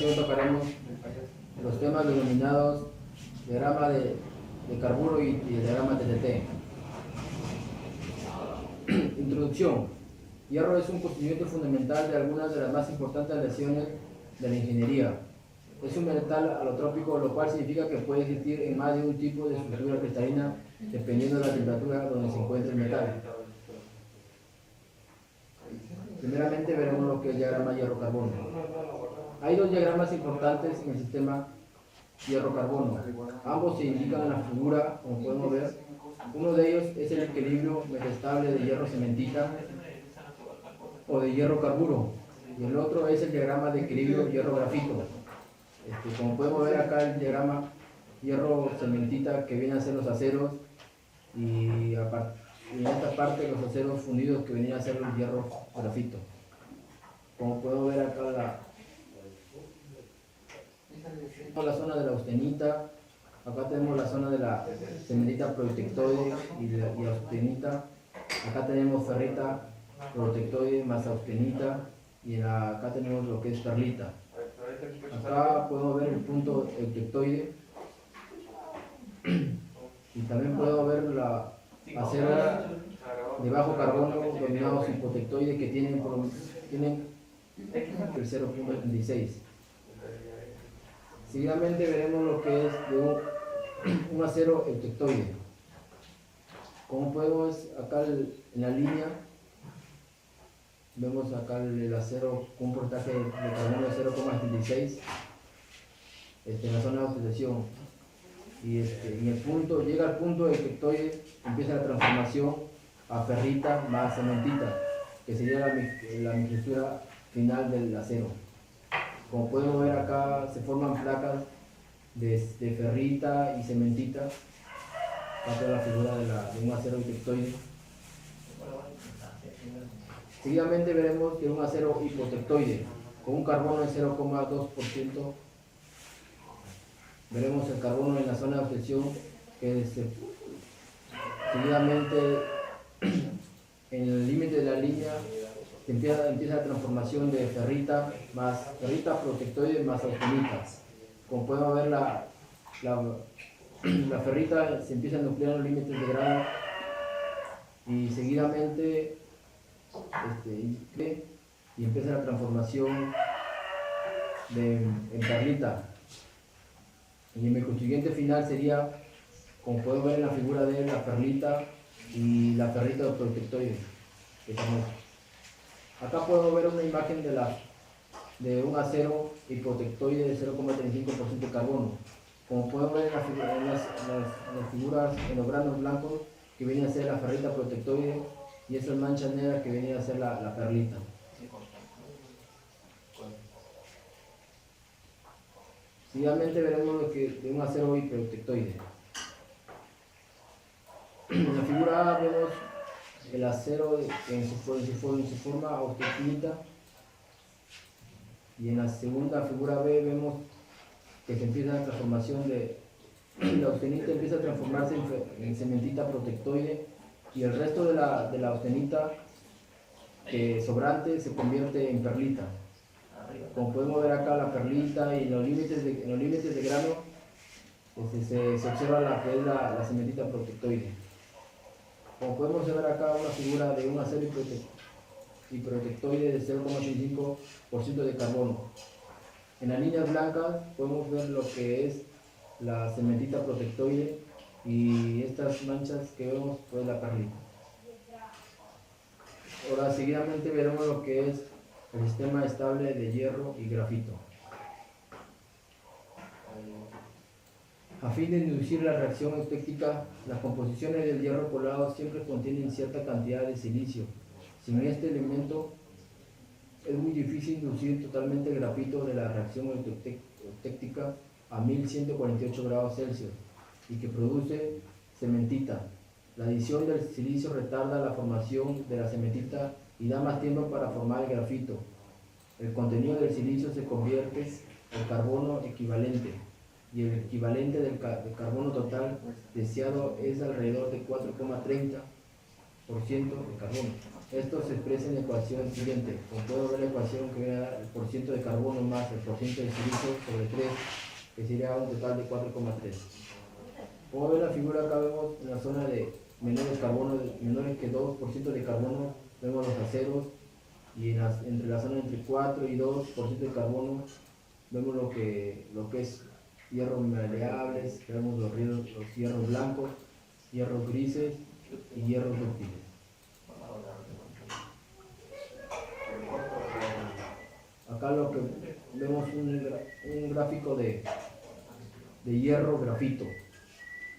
continuación tocaremos los temas denominados diagrama de carburo y diagrama TTT. Introducción. Hierro es un constituyente fundamental de algunas de las más importantes lesiones de la ingeniería. Es un metal alotrópico, lo cual significa que puede existir en más de un tipo de estructura cristalina dependiendo de la temperatura donde se encuentre el metal. Primeramente veremos lo que es el diagrama hierro-carbono. Hay dos diagramas importantes en el sistema hierro-carbono. Ambos se indican en la figura, como podemos ver. Uno de ellos es el equilibrio metastable de hierro-cementita o de hierro-carburo, y el otro es el diagrama de equilibrio hierro-grafito. Como podemos ver acá, el diagrama hierro-cementita, que viene a ser los aceros, y en esta parte los aceros fundidos, que venían a ser el hierro-grafito. Como podemos ver acá la zona de la austenita, acá tenemos la zona de la cementita protectoide y austenita, acá tenemos ferrita protectoide más austenita, y acá tenemos lo que es perlita. Acá podemos ver el punto eutectoide y también podemos ver la acera de bajo carbono denominados hipotectoide, que tienen el 0.36. Seguidamente veremos lo que es de un acero eutectoide. Como podemos acá en la línea, vemos acá el acero con un porcentaje de carbono de 0,76 en la zona de oxidación, y en el punto, llega al punto eutectoide, empieza la transformación a ferrita más cementita, que sería la mixtura final del acero. Como podemos ver acá, se forman placas de ferrita y cementita. Acá la figura de un acero eutectoide. Seguidamente veremos que un acero hipotectoide con un carbono de 0,2%. Veremos el carbono en la zona de obtención, que seguidamente en el límite de la línea empieza la transformación de ferrita protectoide más austenita. Como podemos ver, la ferrita se empieza a nuclear en los límites de grado, y seguidamente y empieza la transformación en perlita. Y el constituyente final sería, como podemos ver en la figura de la perlita y la ferrita protectoide. Acá podemos ver una imagen de un acero hipotectoide de 0,35% de carbono. Como podemos ver en las figuras, en los granos blancos, que viene a ser la ferrita protectoide, y esas manchas negras que viene a ser la perlita. Seguidamente veremos lo que de un acero hipotectoide. En la figura A vemos el acero en su forma austenita, y en la segunda figura B vemos que se empieza la transformación de la austenita, empieza a transformarse en cementita protectoide, y el resto de la austenita sobrante se convierte en perlita. Como podemos ver acá, la perlita, y en los límites de grano se observa la que es la cementita protectoide. Como podemos ver acá, una figura de un acero hipotectoide de 0,85% de carbono. En las líneas blancas podemos ver lo que es la cementita protectoide, y estas manchas que vemos, pues la perlita. Ahora seguidamente veremos lo que es el sistema estable de hierro y grafito. A fin de inducir la reacción eutectica, las composiciones del hierro colado siempre contienen cierta cantidad de silicio. Sin este elemento es muy difícil inducir totalmente el grafito de la reacción eutectica a 1148 grados Celsius, y que produce cementita. La adición del silicio retarda la formación de la cementita y da más tiempo para formar el grafito. El contenido del silicio se convierte en carbono equivalente, y el equivalente del carbono total deseado es alrededor de 4,30 de carbono. Esto se expresa en la ecuación siguiente. Como puedo ver la ecuación que era el porciento de carbono más el porciento de silicio sobre 3, que sería un total de 4,3. Como ven la figura, acá vemos en la zona de menores que 2% de carbono, vemos los aceros, y entre la zona entre 4 y 2% de carbono vemos lo que es hierros maleables, vemos los hierros blancos, hierros grises y hierros dúctiles. Acá lo que vemos un gráfico de hierro grafito.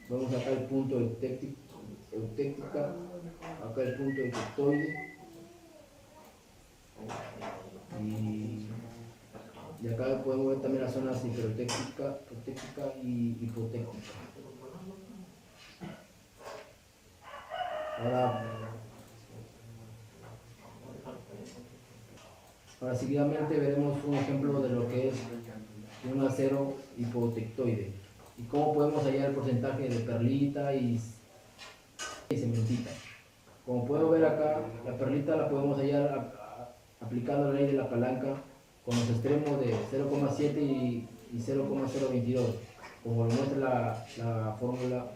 Vemos acá el punto eutéctica, acá el punto eutectoide y acá podemos ver también las zonas hipereutéctica y hipotéctica. Ahora seguidamente veremos un ejemplo de lo que es un acero hipotectoide y cómo podemos hallar el porcentaje de perlita y cementita. Como puedo ver acá, la perlita la podemos hallar aplicando la ley de la palanca con los extremos de 0,7 y 0,022, como lo muestra la fórmula.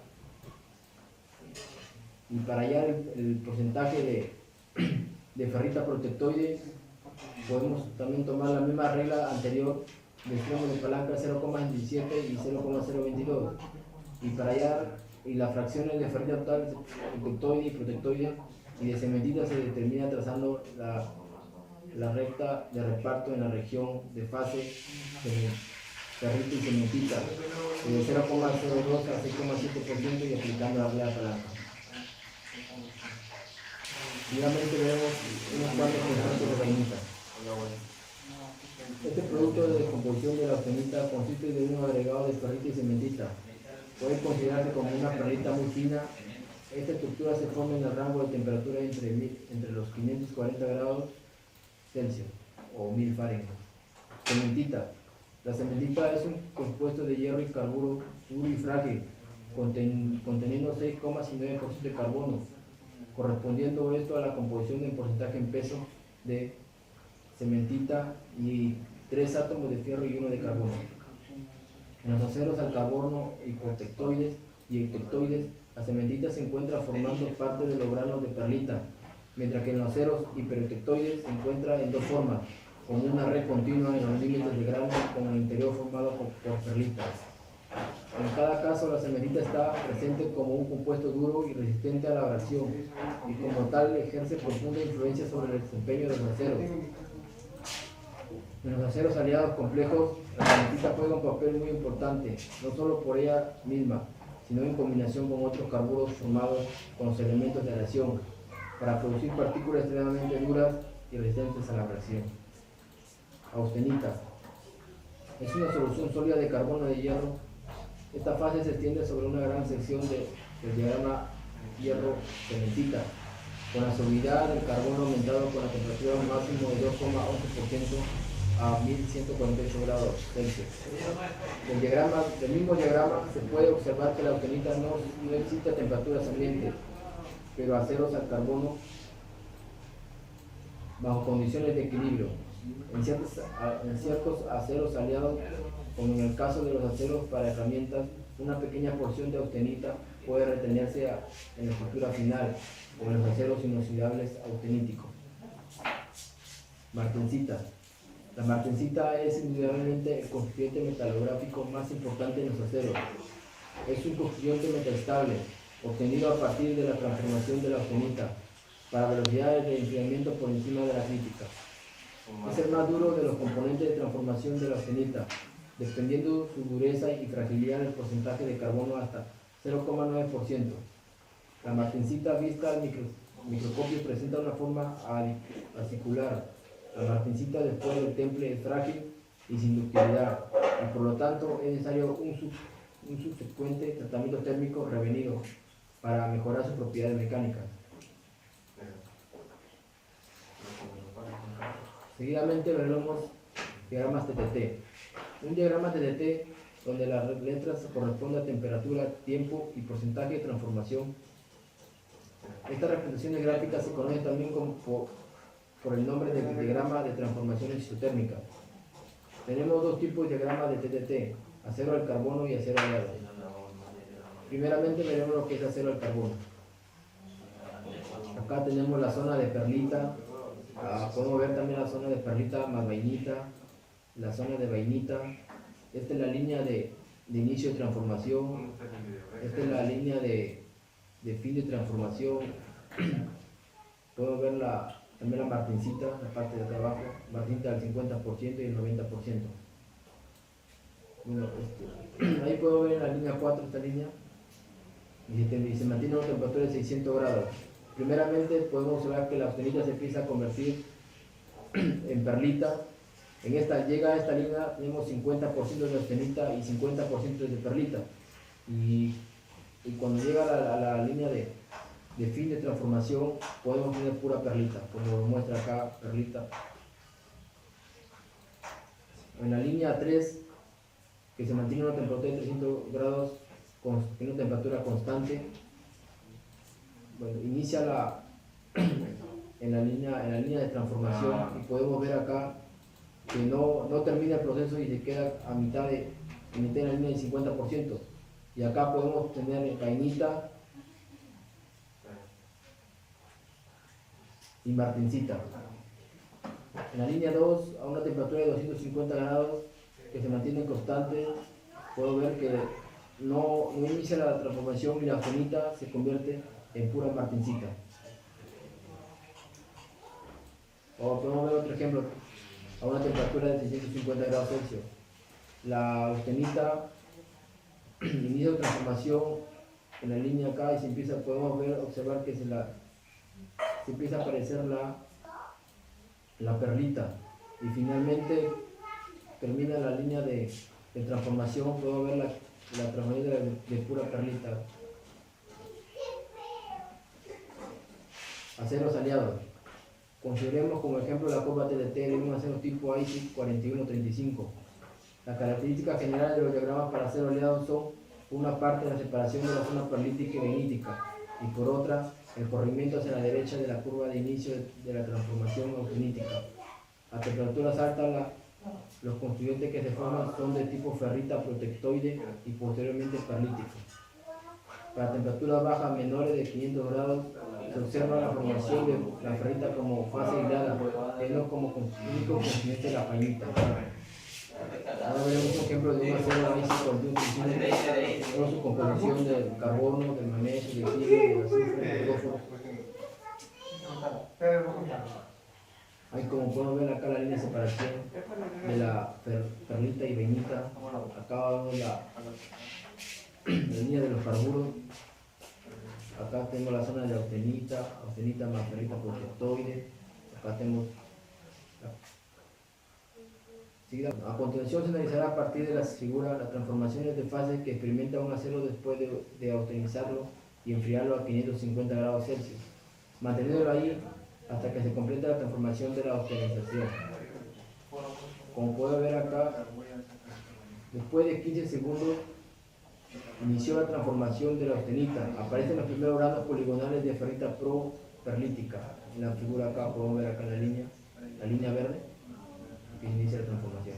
Y para hallar el porcentaje de ferrita protectoide, podemos también tomar la misma regla anterior de extremo de palanca 0,17 y 0,022. Y para hallar las fracciones de ferrita total, protectoide y protectoide y de cementita se determina trazando la recta de reparto en la región de fase de ferrita y cementita de 0,02 a 6,7% y aplicando la regla de palanca. Finalmente vemos unos cuantos ejemplos de austenita. Este producto de descomposición de la austenita consiste de un agregado de ferrita y cementita. Puede considerarse como una perlita muy fina. Esta estructura se forma en el rango de temperatura entre los 540 grados Celsius o 1000 Fahrenheit. Cementita. La cementita es un compuesto de hierro y carburo duro y frágil, conteniendo 6,9% de carbono, correspondiendo esto a la composición del porcentaje en peso de cementita y 3 átomos de fierro y 1 de carbono. En los aceros al carbono hipotectoides y eutectoides, la cementita se encuentra formando parte de los granos de perlita, mientras que en los aceros hipereutectoides se encuentra en dos formas, con una red continua en los límites de grano con el interior formado por perlitas. En cada caso, la cementita está presente como un compuesto duro y resistente a la abrasión, y como tal ejerce profunda influencia sobre el desempeño de los aceros. En los aceros aliados complejos, la cementita juega un papel muy importante, no solo por ella misma, sino en combinación con otros carburos formados con los elementos de aleación, para producir partículas extremadamente duras y resistentes a la abrasión. Austenita. Es una solución sólida de carbono de hierro. Esta fase se extiende sobre una gran sección del diagrama hierro-cementita, con la solubilidad del carbono aumentado con la temperatura máximo de 2,11% a 1148 grados Celsius. Del mismo diagrama se puede observar que la austenita no existe a temperaturas ambientes, pero aceros al carbono bajo condiciones de equilibrio. En ciertos aceros aliados, como en el caso de los aceros para herramientas, una pequeña porción de austenita puede retenerse en la estructura final, como en los aceros inoxidables austeníticos. Martensita. La martensita es indudablemente el constituyente metalográfico más importante en los aceros. Es un constituyente metaestable, obtenido a partir de la transformación de la austenita, para velocidades de enfriamiento por encima de la crítica. Es el más duro de los componentes de transformación de la austenita, dependiendo su dureza y fragilidad del porcentaje de carbono hasta 0,9%. La martensita vista al microscopio presenta una forma acicular. La martensita después del temple es frágil y sin ductilidad, y por lo tanto es necesario un subsecuente tratamiento térmico revenido para mejorar sus propiedades mecánicas. Seguidamente veremos diagramas TTT. Un diagrama TTT donde las letras corresponden a temperatura, tiempo y porcentaje de transformación Estas representaciones gráficas se conocen también por el nombre de diagrama de transformación isotérmica. Tenemos dos tipos de diagramas de TTT, acero al carbono y acero aliado. Primeramente veremos lo que es acero al carbono. Acá tenemos la zona de perlita, podemos ver también la zona de perlita más vainita, la zona de vainita. Esta es la línea de inicio de transformación, esta es la línea de fin de transformación. Podemos ver también la martincita, la parte de acá abajo, martincita al 50% y el 90%. Bueno, ahí puedo ver en la línea 4 esta línea, y se mantiene una temperatura de 600 grados. Primeramente podemos observar que la austenita se empieza a convertir en perlita. Llega a esta línea, tenemos 50% de austenita y 50% de perlita. Y cuando llega a la línea de fin de transformación, podemos tener pura perlita, como lo muestra acá, perlita. En la línea 3, que se mantiene una temperatura de 300 grados, con una temperatura constante, bueno, inicia en la línea de transformación, y podemos ver acá que no termina el proceso y se queda a mitad de la línea del 50%. Y acá podemos tener vainita y martincita. En la línea 2, a una temperatura de 250 grados, que se mantiene constante, puedo ver que no inicia la transformación y la austenita se convierte en pura martincita. O podemos ver otro ejemplo, a una temperatura de 650 grados Celsius. La austenita inicia la transformación en la línea acá y podemos observar que se empieza a aparecer la perlita, y finalmente termina la línea de transformación. Puedo ver la transformación de pura perlita. Aceros aliados. Consideremos como ejemplo la curva TDT de un acero tipo IC 4135. Las características generales de los diagramas para acero aliado son, por una parte, la separación de la zona perlítica y vainítica, y por otra, el corrimiento hacia la derecha de la curva de inicio de la transformación austenítica. A temperaturas altas, los constituyentes que se forman son de tipo ferrita protectoide y posteriormente perlítico. Para temperaturas bajas menores de 500 grados, se observa la formación de la ferrita como fase aislada, teniendo como único constituyente la painita. Ahora veremos un ejemplo de un acero IC4135 con su composición del carbono, del magnesio, del hidro, del azufre, del fósforo. Ahí, como podemos ver acá, la línea de separación de la perlita y vainita. Acá vemos la línea de los carburos. Acá tengo la zona de austenita más perlita protectoide. Acá tenemos. A continuación se analizará a partir de las figuras las transformaciones de fase que experimenta un acero después de austenizarlo y enfriarlo a 550 grados Celsius, manteniéndolo ahí hasta que se complete la transformación de la austenización. Como puede ver acá, después de 15 segundos inició la transformación de la austenita. Aparecen los primeros granos poligonales de ferrita perlítica. En la figura acá podemos ver acá en la línea verde, que inicia la transformación.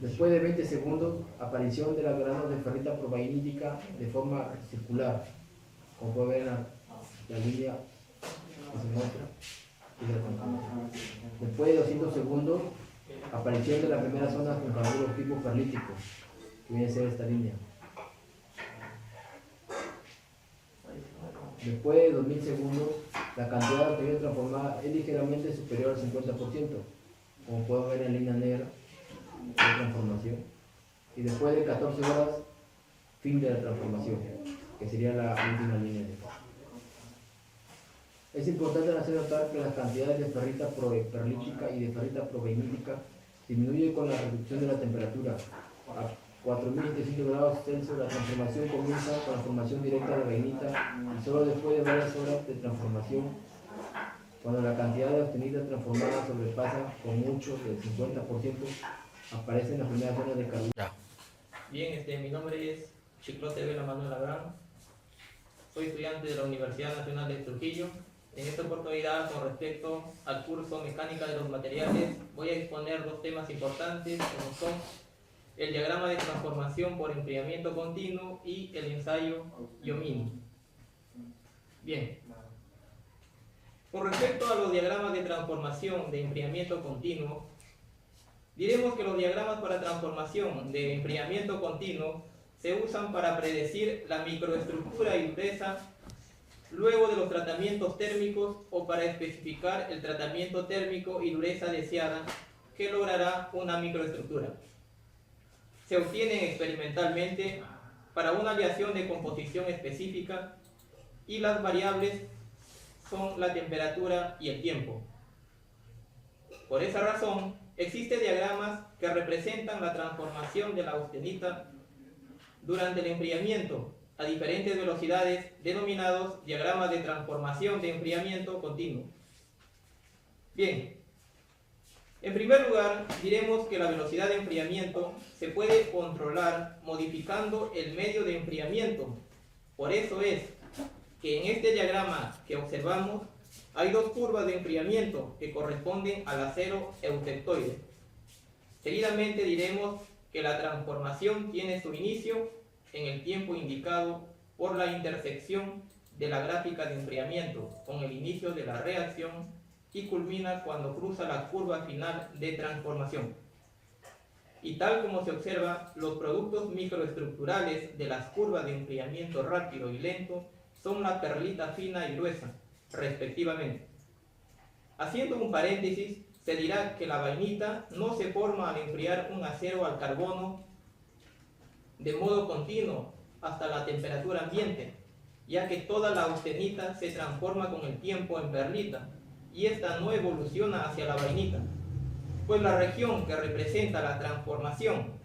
Después de 20 segundos, aparición de los granos de ferrita provainítica de forma circular, como puede ver en la línea que se muestra. Después de 200 segundos, aparición de la primera zona con carburos tipo perlítico, que viene a ser esta línea. Después de 2000 segundos, la cantidad de austenita transformada es ligeramente superior al 50%, como puedo ver en la línea negra de transformación. Y después de 14 horas, fin de la transformación, que sería la última línea de fondo. Es importante hacer notar que las cantidades de ferrita perlítica y de ferrita provainítica disminuyen con la reducción de la temperatura. A 4700 grados Celsius la transformación comienza con la formación directa de vainita, y solo después de varias horas de transformación, cuando la cantidad de austenita transformada sobrepasa con mucho del 50%, aparecen las primeras zonas de carburo. Bien, mi nombre es Chiclote Vela Manuel Abraham. soy estudiante de la Universidad Nacional de Trujillo. En esta oportunidad, con respecto al curso Mecánica de los Materiales, voy a exponer dos temas importantes, como son el diagrama de transformación por enfriamiento continuo y el ensayo Giomini. Bien. Con respecto a los diagramas de transformación de enfriamiento continuo, diremos que los diagramas para transformación de enfriamiento continuo se usan para predecir la microestructura y dureza luego de los tratamientos térmicos o para especificar el tratamiento térmico y dureza deseada que logrará una microestructura. Se obtienen experimentalmente para una aleación de composición específica y las variables son la temperatura y el tiempo. Por esa razón, existen diagramas que representan la transformación de la austenita durante el enfriamiento a diferentes velocidades, denominados diagramas de transformación de enfriamiento continuo. Bien, en primer lugar, diremos que la velocidad de enfriamiento se puede controlar modificando el medio de enfriamiento. Por eso es que en este diagrama que observamos hay dos curvas de enfriamiento que corresponden al acero eutectoide. Seguidamente diremos que la transformación tiene su inicio en el tiempo indicado por la intersección de la gráfica de enfriamiento con el inicio de la reacción y culmina cuando cruza la curva final de transformación. Y tal como se observa, los productos microestructurales de las curvas de enfriamiento rápido y lento son la perlita fina y gruesa, respectivamente. Haciendo un paréntesis, se dirá que la vainita no se forma al enfriar un acero al carbono de modo continuo hasta la temperatura ambiente, ya que toda la austenita se transforma con el tiempo en perlita, y esta no evoluciona hacia la vainita, pues la región que representa la transformación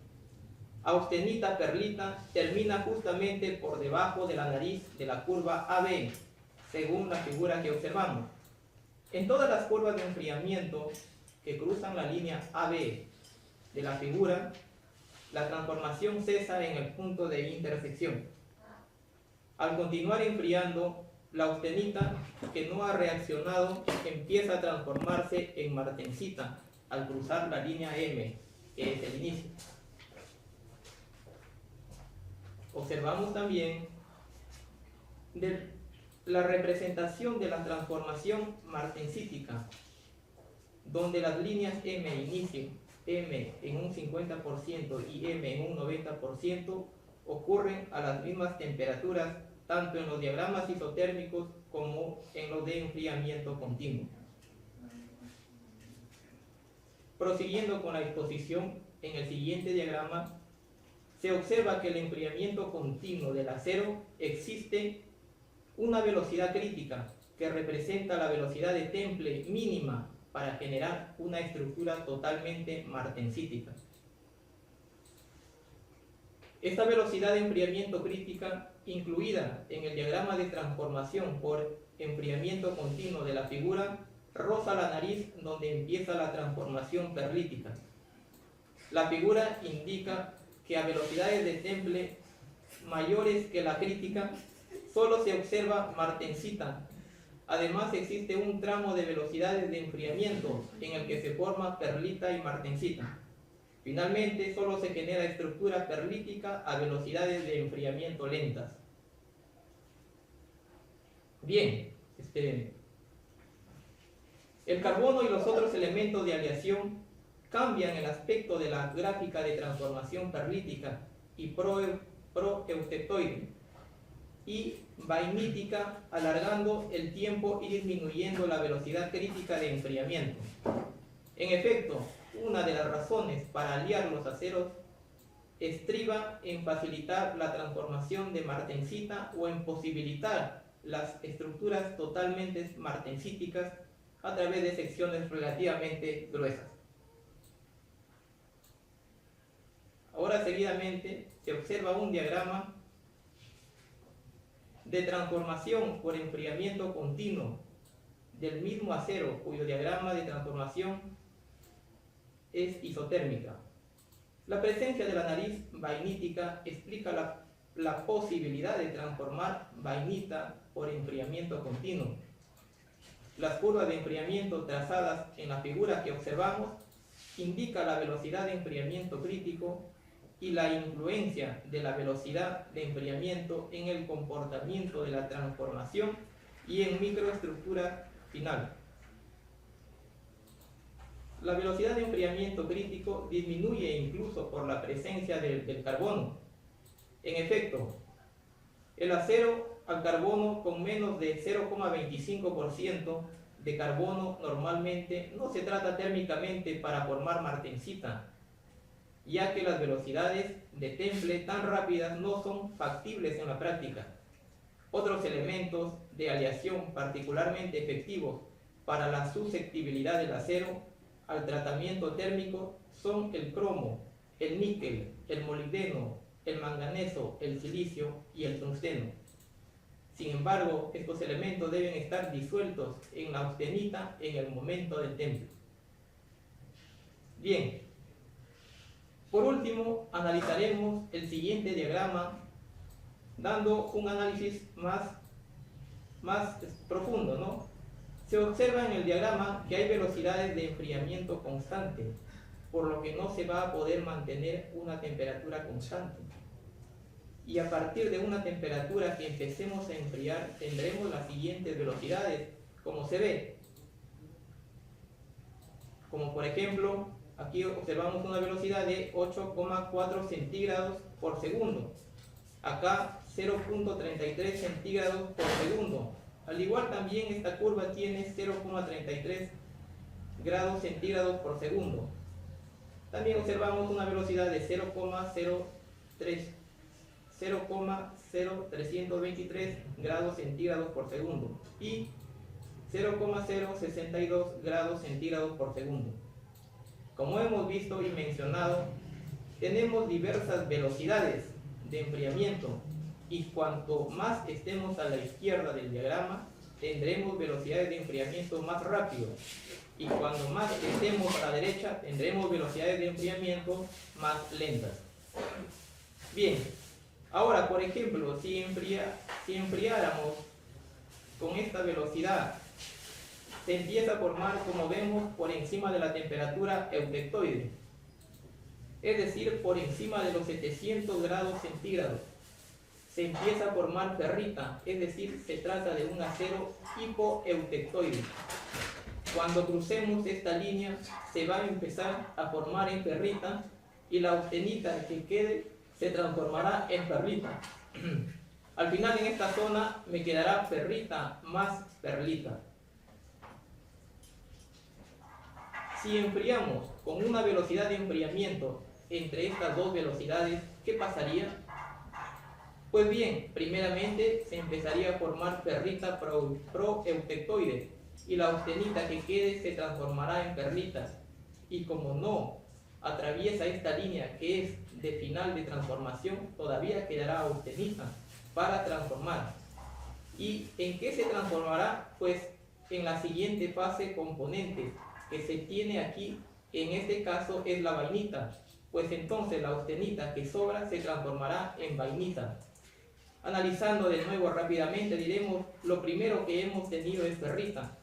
austenita-perlita termina justamente por debajo de la nariz de la curva AB, según la figura que observamos. En todas las curvas de enfriamiento que cruzan la línea AB de la figura, la transformación cesa en el punto de intersección. Al continuar enfriando, la austenita que no ha reaccionado empieza a transformarse en martensita al cruzar la línea M, que es el inicio. Observamos también la representación de la transformación martensítica, donde las líneas M inicio, M en un 50% y M en un 90% ocurren a las mismas temperaturas, tanto en los diagramas isotérmicos como en los de enfriamiento continuo. Prosiguiendo con la exposición, en el siguiente diagrama se observa que el enfriamiento continuo del acero existe una velocidad crítica que representa la velocidad de temple mínima para generar una estructura totalmente martensítica. Esta velocidad de enfriamiento crítica, incluida en el diagrama de transformación por enfriamiento continuo de la figura, roza la nariz donde empieza la transformación perlítica. La figura indica que a velocidades de temple mayores que la crítica solo se observa martensita. Además existe un tramo de velocidades de enfriamiento en el que se forma perlita y martensita. Finalmente, solo se genera estructura perlítica a velocidades de enfriamiento lentas. Bien, el carbono y los otros elementos de aleación cambian el aspecto de la gráfica de transformación perlítica y proeutectoide y vainítica, alargando el tiempo y disminuyendo la velocidad crítica de enfriamiento. En efecto, una de las razones para aliar los aceros estriba en facilitar la transformación de martensita o en posibilitar las estructuras totalmente martensíticas a través de secciones relativamente gruesas. Ahora seguidamente se observa un diagrama de transformación por enfriamiento continuo del mismo acero, cuyo diagrama de transformación es isotérmica. La presencia de la nariz vainítica explica la la posibilidad de transformar vainita por enfriamiento continuo. Las curvas de enfriamiento trazadas en la figura que observamos indican la velocidad de enfriamiento crítico y la influencia de la velocidad de enfriamiento en el comportamiento de la transformación y en microestructura final. La velocidad de enfriamiento crítico disminuye incluso por la presencia del carbono. En efecto, el acero al carbono con menos de 0,25% de carbono normalmente no se trata térmicamente para formar martensita, ya que las velocidades de temple tan rápidas no son factibles en la práctica. Otros elementos de aleación particularmente efectivos para la susceptibilidad del acero al tratamiento térmico son el cromo, el níquel, el molibdeno, el manganeso, el silicio y el tungsteno. Sin embargo, estos elementos deben estar disueltos en la austenita en el momento del temple. Bien, por último, analizaremos el siguiente diagrama dando un análisis más profundo, ¿no? Se observa en el diagrama que hay velocidades de enfriamiento constante, por lo que no se va a poder mantener una temperatura constante. Y a partir de una temperatura que empecemos a enfriar, tendremos las siguientes velocidades, como se ve. Como por ejemplo, aquí observamos una velocidad de 8,4 centígrados por segundo. Acá 0,33 centígrados por segundo. Al igual también esta curva tiene 0,33 grados centígrados por segundo. También observamos una velocidad de 0,0323 grados centígrados por segundo y 0,062 grados centígrados por segundo. Como hemos visto y mencionado, tenemos diversas velocidades de enfriamiento y cuanto más estemos a la izquierda del diagrama, tendremos velocidades de enfriamiento más rápido, y cuando más estemos a la derecha, tendremos velocidades de enfriamiento más lentas. Bien, ahora por ejemplo, si enfriáramos con esta velocidad, se empieza a formar, como vemos, por encima de la temperatura eutectoide, es decir, por encima de los 700 grados centígrados. Se empieza a formar ferrita, es decir, se trata de un acero hipoeutectoide. Cuando crucemos esta línea, se va a empezar a formar en ferrita y la austenita que quede se transformará en perlita. Al final, en esta zona me quedará ferrita más perlita. Si enfriamos con una velocidad de enfriamiento entre estas dos velocidades, ¿qué pasaría? Pues bien, primeramente se empezaría a formar ferrita proeutectoide y la austenita que quede se transformará en perlitas. Y como no atraviesa esta línea que es de final de transformación, todavía quedará austenita para transformar. ¿Y en qué se transformará? Pues en la siguiente fase componente que se tiene aquí, en este caso es la vainita, pues entonces la austenita que sobra se transformará en vainita. Analizando de nuevo rápidamente, diremos, lo primero que hemos tenido es perlita.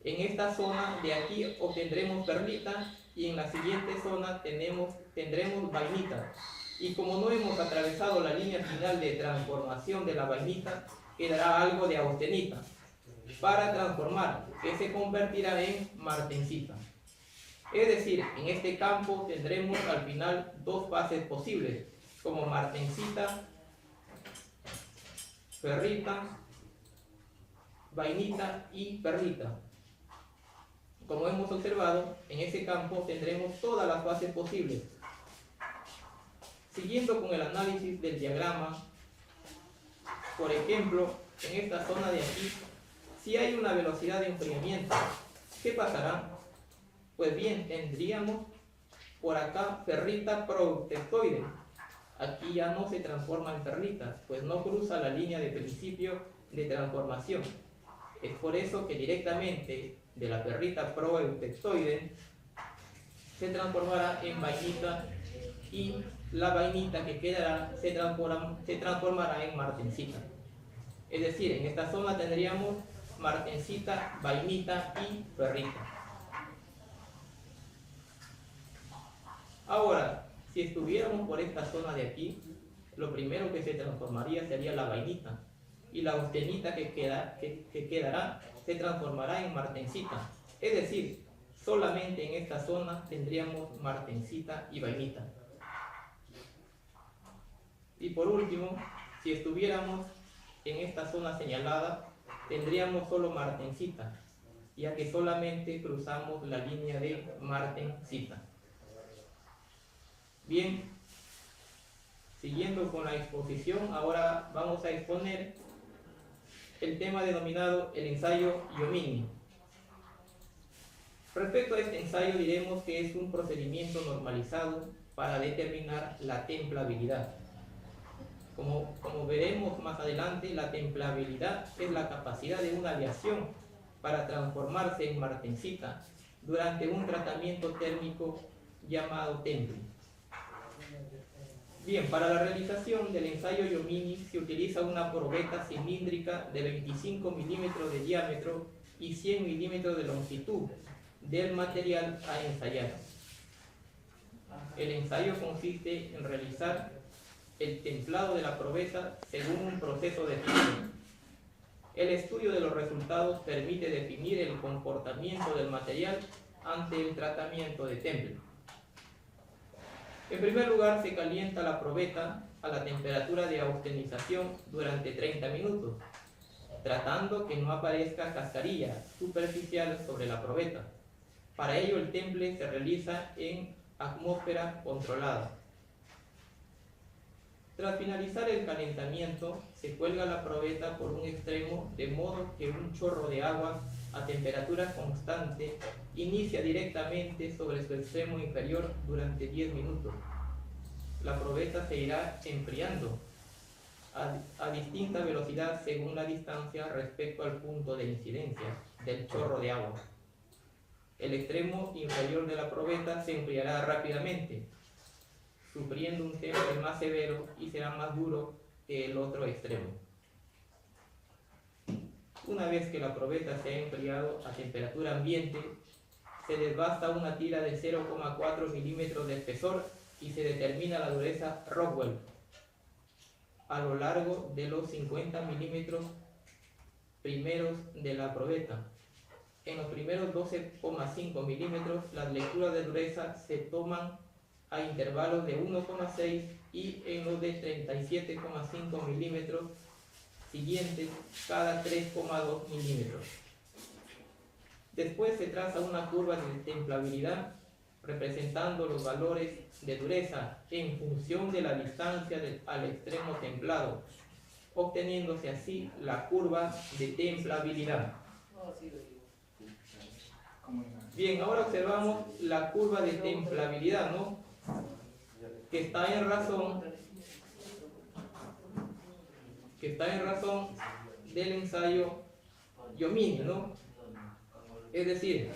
En esta zona de aquí obtendremos perlita y en la siguiente zona tendremos vainita. Y como no hemos atravesado la línea final de transformación de la vainita, quedará algo de austenita para transformar, que se convertirá en martensita. Es decir, en este campo tendremos al final dos fases posibles, como martensita, ferrita, vainita y perlita. Como hemos observado, en ese campo tendremos todas las fases posibles. Siguiendo con el análisis del diagrama, por ejemplo, en esta zona de aquí, si hay una velocidad de enfriamiento, ¿qué pasará? Pues bien, tendríamos por acá ferrita proeutectoide. Aquí ya no se transforma en perlita, pues no cruza la línea de principio de transformación. Es por eso que directamente de la ferrita proeutectoide se transformará en vainita y la vainita que quedará se transformará en martensita. Es decir, en esta zona tendríamos martensita, vainita y ferrita. Ahora, si estuviéramos por esta zona de aquí, lo primero que se transformaría sería la vainita, y la austenita que quedará se transformará en martensita. Es decir, solamente en esta zona tendríamos martensita y vainita. Y por último, si estuviéramos en esta zona señalada, tendríamos solo martensita, ya que solamente cruzamos la línea de martensita. Bien, siguiendo con la exposición, ahora vamos a exponer el tema denominado el ensayo Jomini. Respecto a este ensayo diremos que es un procedimiento normalizado para determinar la templabilidad. Como veremos más adelante, la templabilidad es la capacidad de una aleación para transformarse en martensita durante un tratamiento térmico llamado temple. Bien, para la realización del ensayo Jomini se utiliza una probeta cilíndrica de 25 milímetros de diámetro y 100 milímetros de longitud del material a ensayar. El ensayo consiste en realizar el templado de la probeta según un proceso definido. El estudio de los resultados permite definir el comportamiento del material ante el tratamiento de temple. En primer lugar, se calienta la probeta a la temperatura de austenización durante 30 minutos, tratando que no aparezca cascarilla superficial sobre la probeta. Para ello, el temple se realiza en atmósfera controlada. Tras finalizar el calentamiento, se cuelga la probeta por un extremo, de modo que un chorro de agua a temperatura constante inicia directamente sobre su extremo inferior durante 10 minutos. La probeta se irá enfriando a distinta velocidad según la distancia respecto al punto de incidencia del chorro de agua. El extremo inferior de la probeta se enfriará rápidamente, sufriendo un temple más severo y será más duro que el otro extremo. Una vez que la probeta se ha enfriado a temperatura ambiente, se desbasta una tira de 0,4 milímetros de espesor y se determina la dureza Rockwell a lo largo de los 50 milímetros primeros de la probeta. En los primeros 12,5 milímetros, las lecturas de dureza se toman a intervalos de 1,6 y en los de 37,5 milímetros siguientes cada 3,2 milímetros. Después se traza una curva de templabilidad representando los valores de dureza en función de la distancia al extremo templado, obteniéndose así la curva de templabilidad. Bien, ahora observamos la curva de templabilidad, ¿no? Que está en razón del ensayo Jomini, ¿no? Es decir,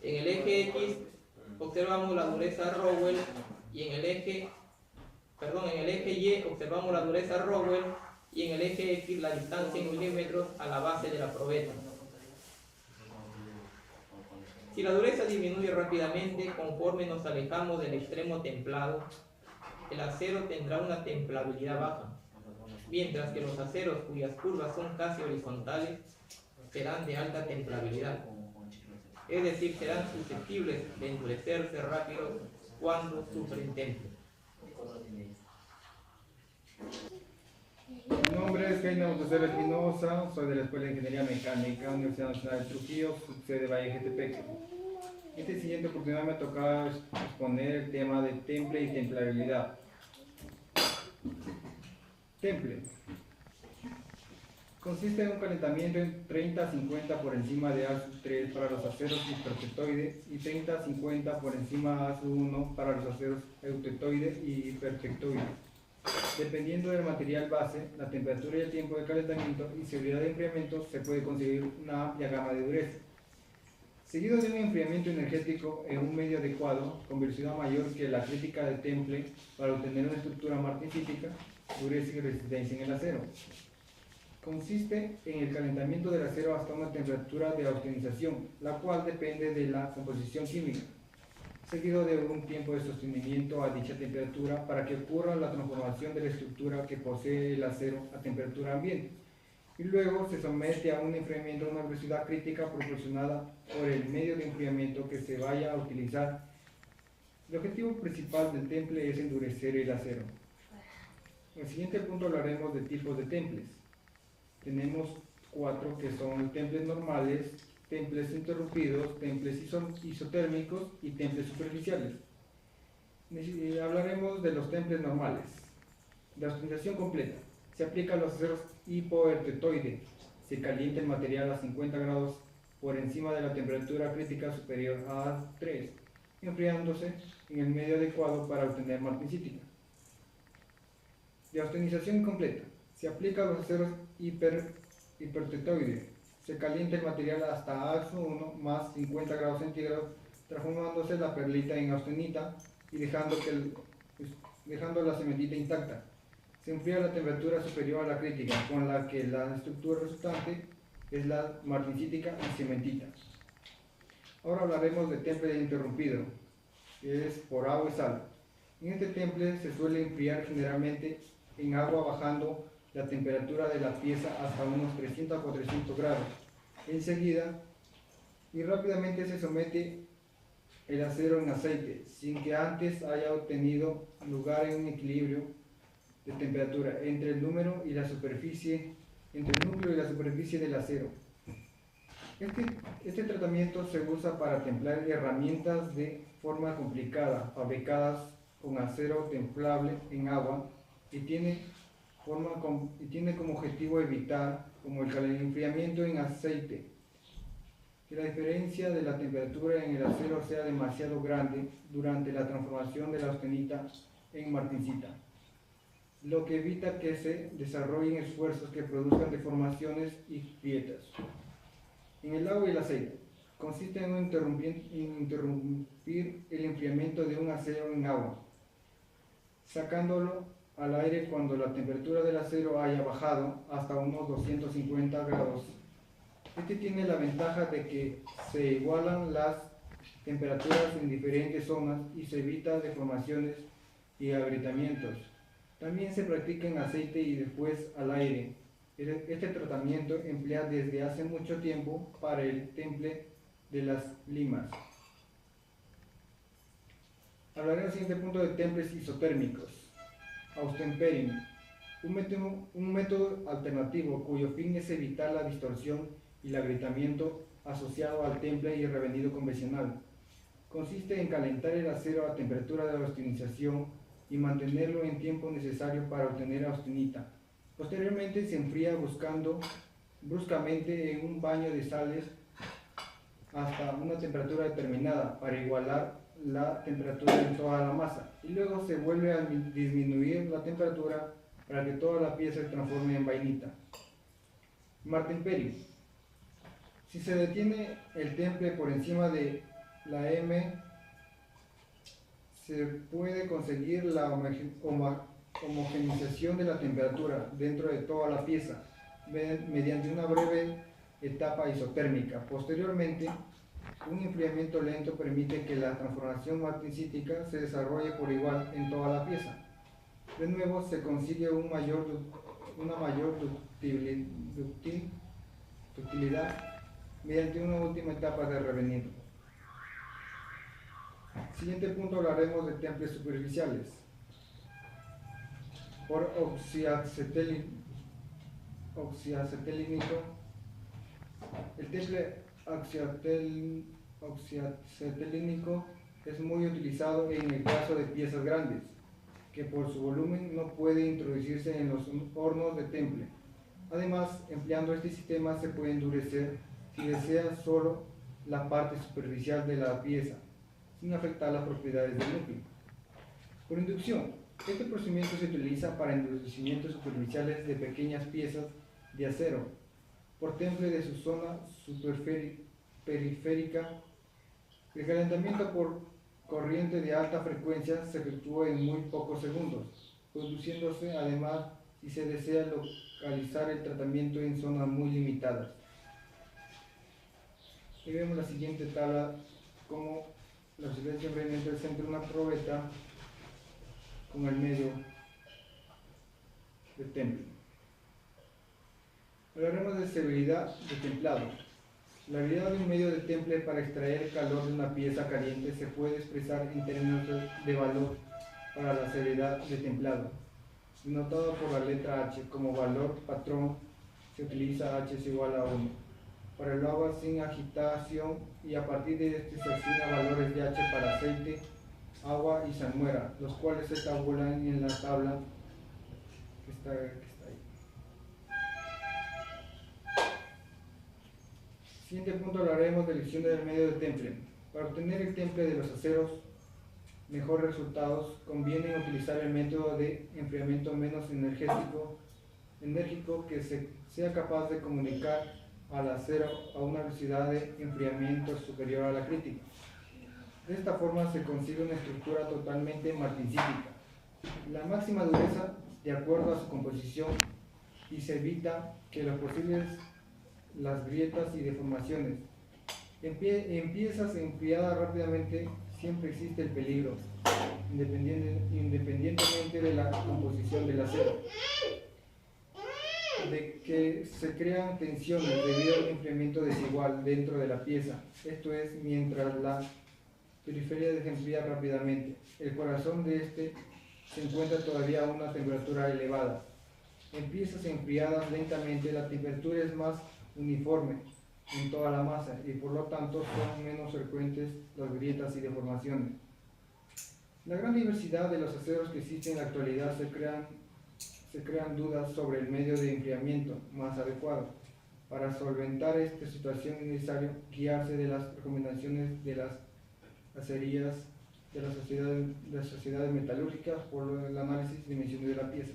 en el eje X observamos la dureza Rockwell y en el eje Y observamos la dureza Rockwell y en el eje X la distancia en milímetros a la base de la probeta. Si la dureza disminuye rápidamente conforme nos alejamos del extremo templado, el acero tendrá una templabilidad baja, mientras que los aceros cuyas curvas son casi horizontales serán de alta templabilidad. Es decir, serán susceptibles de endurecerse rápido cuando sufren temple. Mi nombre es Jaime José Espinosa, soy de la Escuela de Ingeniería Mecánica, Universidad Nacional de Trujillo, subsede Valle Jetepeque. En esta siguiente oportunidad me ha tocado exponer el tema de temple y templabilidad. Temple consiste en un calentamiento en 30-50 por encima de A3 para los aceros hipertectoides y 30-50 por encima de A1 para los aceros eutectoides y hipertectoides. Dependiendo del material base, la temperatura y el tiempo de calentamiento y seguridad de enfriamiento, se puede conseguir una amplia gama de dureza. seguido de un enfriamiento energético en un medio adecuado, con velocidad mayor que la crítica del temple para obtener una estructura martensítica, dureza y resistencia en el acero. Consiste en el calentamiento del acero hasta una temperatura de austenización, la cual depende de la composición química, seguido de un tiempo de sostenimiento a dicha temperatura para que ocurra la transformación de la estructura que posee el acero a temperatura ambiente, y luego se somete a un enfriamiento a una velocidad crítica proporcionada por el medio de enfriamiento que se vaya a utilizar. El objetivo principal del temple es endurecer el acero. En el siguiente punto hablaremos de tipos de temples. Tenemos 4 que son temples normales, temples interrumpidos, temples isotérmicos y temples superficiales. Hablaremos de los temples normales. La austenización completa. Se aplica a los aceros hipoertetoides. Se calienta el material a 50 grados por encima de la temperatura crítica superior a 3, enfriándose en el medio adecuado para obtener martensítica. De austenización incompleta. Se aplica a los aceros hipertetoides. Se calienta el material hasta AXO 1 más 50 grados centígrados, transformándose la perlita en austenita y dejando la cementita intacta. Se enfría a la temperatura superior a la crítica, con la que la estructura resultante es la martensítica y cementita. Ahora hablaremos de temple interrumpido, que es por agua y sal. En este temple se suele enfriar generalmente en agua bajando la temperatura de la pieza hasta unos 300 a 400 grados. Enseguida y rápidamente se somete el acero en aceite, sin que antes haya obtenido lugar un equilibrio de temperatura entre el núcleo y la superficie del acero. Este tratamiento se usa para templar herramientas de forma complicada, fabricadas con acero templable en agua y tiene como objetivo evitar, como el enfriamiento en aceite, que la diferencia de la temperatura en el acero sea demasiado grande durante la transformación de la austenita en martensita, lo que evita que se desarrollen esfuerzos que produzcan deformaciones y grietas. En el agua y el aceite, consiste en interrumpir el enfriamiento de un acero en agua, sacándolo al aire cuando la temperatura del acero haya bajado hasta unos 250 grados. Este tiene la ventaja de que se igualan las temperaturas en diferentes zonas y se evita deformaciones y agrietamientos. También se practica en aceite y después al aire. Este tratamiento emplea desde hace mucho tiempo para el temple de las limas. Hablaré en el siguiente punto de temples isotérmicos. Austempering, un método alternativo cuyo fin es evitar la distorsión y el agrietamiento asociado al temple y el revenido convencional. Consiste en calentar el acero a temperatura de austenización y mantenerlo en tiempo necesario para obtener austenita. Posteriormente se enfría bruscamente en un baño de sales hasta una temperatura determinada para igualar la temperatura de toda la masa, y luego se vuelve a disminuir la temperatura para que toda la pieza se transforme en vainita. Martemperio. Si se detiene el temple por encima de la M, se puede conseguir la homogeneización de la temperatura dentro de toda la pieza mediante una breve etapa isotérmica. Posteriormente, un enfriamiento lento permite que la transformación martensítica se desarrolle por igual en toda la pieza. De nuevo, se consigue una mayor ductilidad mediante una última etapa de revenido. Siguiente punto, hablaremos de temples superficiales. Por oxiacetilínico, el temple oxiacetilínico es muy utilizado en el caso de piezas grandes, que por su volumen no puede introducirse en los hornos de temple. Además, empleando este sistema se puede endurecer si desea solo la parte superficial de la pieza, sin afectar las propiedades del núcleo. Por inducción, este procedimiento se utiliza para endurecimientos superficiales de pequeñas piezas de acero por temple de su zona periférica. El calentamiento por corriente de alta frecuencia se efectúa en muy pocos segundos, produciéndose además si se desea localizar el tratamiento en zonas muy limitadas. Y vemos la siguiente tabla, como la referencia brevemente el centro de una probeta con el medio de temple. Hablaremos de severidad de templado. La habilidad de un medio de temple para extraer el calor de una pieza caliente se puede expresar en términos de valor para la severidad de templado, denotado por la letra H. Como valor patrón se utiliza H es igual a 1 para el agua sin agitación, y a partir de este se asigna valores de H para aceite, agua y salmuera, los cuales se tabulan en la tabla que está ahí. Siguiente punto, hablaremos de elección del medio de temple. Para obtener el temple de los aceros mejores resultados, conviene utilizar el método de enfriamiento menos enérgico que sea capaz de comunicar al acero a una velocidad de enfriamiento superior a la crítica. De esta forma se consigue una estructura totalmente martincítica, la máxima dureza de acuerdo a su composición, y se evita que los posibles las grietas y deformaciones. En piezas enfriadas rápidamente siempre existe el peligro, independientemente de la composición del acero, de que se crean tensiones debido a un enfriamiento desigual dentro de la pieza. Esto es, mientras la periferia se enfría rápidamente, el corazón de este se encuentra todavía a una temperatura elevada. En piezas enfriadas lentamente, la temperatura es más uniforme en toda la masa y por lo tanto son menos frecuentes las grietas y deformaciones. La gran diversidad de los aceros que existen en la actualidad se crean dudas sobre el medio de enfriamiento más adecuado. Para solventar esta situación es necesario guiarse de las recomendaciones de las acerías de las sociedades metalúrgicas por el análisis de dimensiones de la pieza.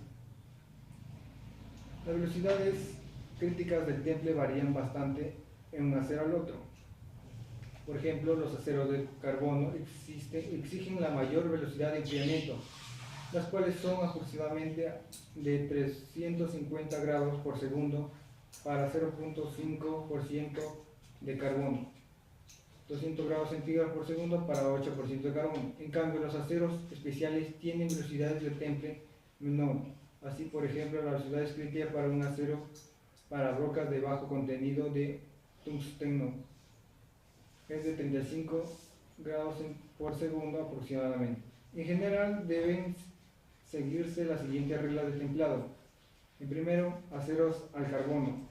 Las velocidades críticas del temple varían bastante en un acero al otro. Por ejemplo, los aceros de carbono exigen la mayor velocidad de enfriamiento, las cuales son aproximadamente de 350 grados por segundo para 0.5% de carbono, 200 grados centígrados por segundo para 8% de carbono. En cambio, los aceros especiales tienen velocidades de temple menor. Así, por ejemplo, la velocidad crítica para un acero para rocas de bajo contenido de tungsteno es de 35 grados por segundo aproximadamente. En general, deben seguirse las siguientes reglas de templado. En primero, aceros al carbono,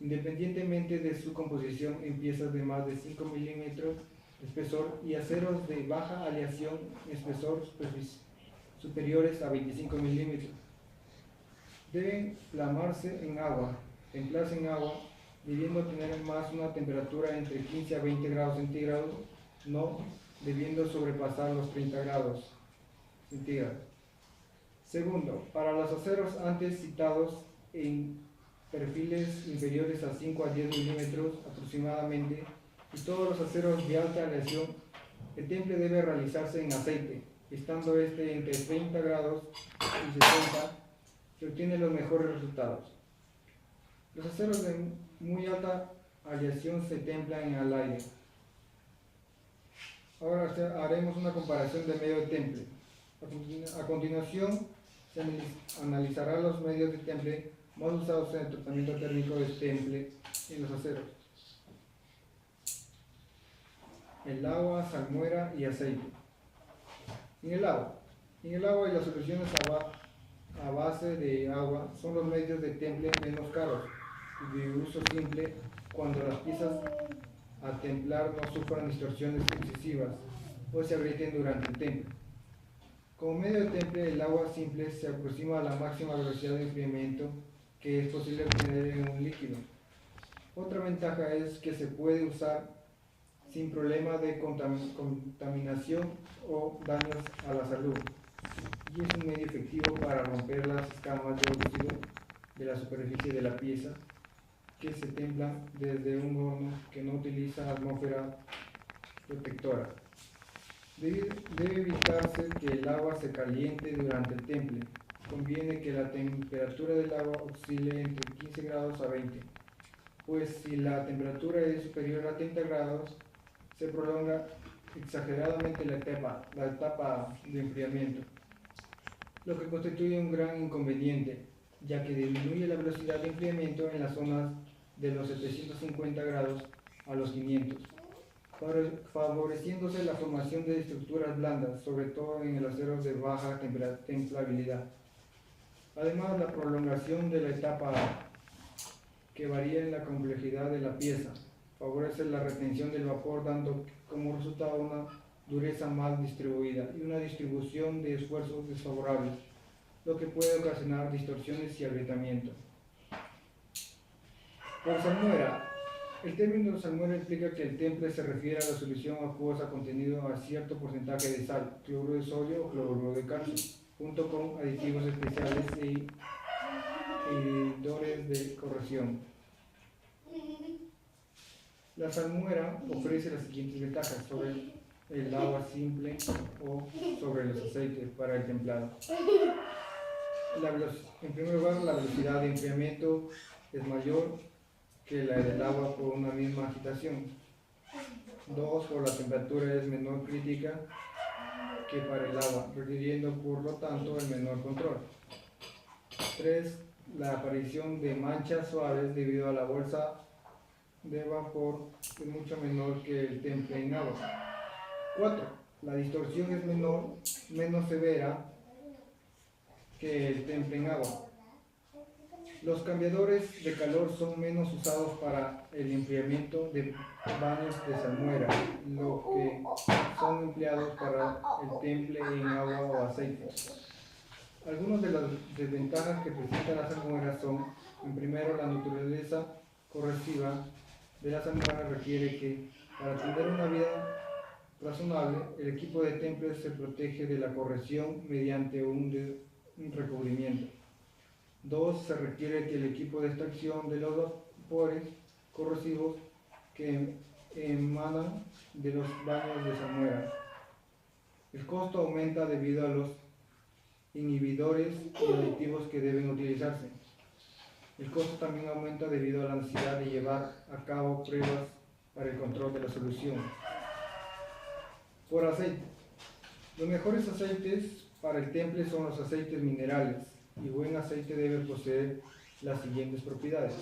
independientemente de su composición en piezas de más de 5 milímetros de espesor, y aceros de baja aleación en espesor superiores a 25 milímetros. Deben templarse en agua, debiendo tener más una temperatura entre 15 a 20 grados centígrados, no debiendo sobrepasar los 30 grados centígrados. Segundo, para los aceros antes citados en perfiles inferiores a 5 a 10 milímetros aproximadamente, y todos los aceros de alta aleación, el temple debe realizarse en aceite, estando este entre 30 grados y 60, se obtienen los mejores resultados. Los aceros de muy alta aleación se templan al aire. Ahora haremos una comparación de medio de temple. A continuación, se analizará los medios de temple más usados en el tratamiento térmico de temple en los aceros: el agua, salmuera y aceite. En el agua y las soluciones a base de agua son los medios de temple menos caros y de uso simple cuando las piezas a templar no sufran distorsiones excesivas o se agrieten durante el temple. Como medio de temple, el agua simple se aproxima a la máxima velocidad de enfriamiento que es posible obtener en un líquido. Otra ventaja es que se puede usar sin problema de contaminación o daños a la salud, y es un medio efectivo para romper las escamas de óxido de la superficie de la pieza que se templan desde un horno que no utiliza atmósfera protectora. Debe evitarse que el agua se caliente durante el temple. Conviene que la temperatura del agua oscile entre 15 grados a 20, pues si la temperatura es superior a 30 grados, se prolonga exageradamente la etapa de enfriamiento, lo que constituye un gran inconveniente, ya que disminuye la velocidad de enfriamiento en las zonas de los 750 grados a los 500, favoreciéndose la formación de estructuras blandas, sobre todo en el acero de baja templabilidad. Además, la prolongación de la etapa, que varía en la complejidad de la pieza, favorece la retención del vapor, dando como resultado una dureza mal distribuida y una distribución de esfuerzos desfavorables, lo que puede ocasionar distorsiones y agrietamiento. Por salmuera. El término salmuera implica que el temple se refiere a la solución acuosa contenido a cierto porcentaje de sal, cloruro de sodio o cloruro de calcio, junto con aditivos especiales e inhibidores de corrosión. La salmuera ofrece las siguientes ventajas sobre el agua simple o sobre los aceites para el templado. En primer lugar, la velocidad de enfriamiento es mayor que la del agua por una misma agitación. 2, por la temperatura es menor crítica que para el agua, requiriendo por lo tanto el menor control. 3, la aparición de manchas suaves debido a la bolsa de vapor es mucho menor que el temple en agua. 4, la distorsión es menos severa que el temple en agua. Los cambiadores de calor son menos usados para el enfriamiento de baños de salmuera, lo que son empleados para el temple en agua o aceite. Algunas de las desventajas que presenta la salmuera son, en primero, la naturaleza corrosiva de la salmuera requiere que, para tener una vida razonable, el equipo de temple se protege de la corrosión mediante un recubrimiento. 2, se requiere que el equipo de extracción de los vapores corrosivos que emanan de los baños de salmuera. El costo aumenta debido a los inhibidores y aditivos que deben utilizarse. El costo también aumenta debido a la necesidad de llevar a cabo pruebas para el control de la solución. Por aceite. Los mejores aceites para el temple son los aceites minerales, y buen aceite debe poseer las siguientes propiedades.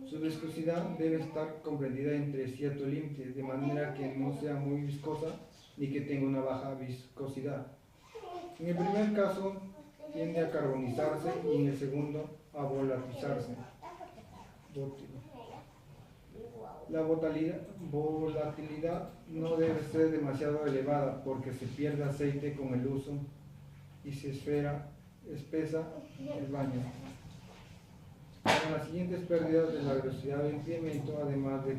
Su viscosidad debe estar comprendida entre cierto límite, de manera que no sea muy viscosa ni que tenga una baja viscosidad. En el primer caso tiende a carbonizarse y en el segundo a volatilizarse. La volatilidad no debe ser demasiado elevada porque se pierde aceite con el uso y se espesa el baño. Con las siguientes pérdidas de la velocidad de enfriamiento, además de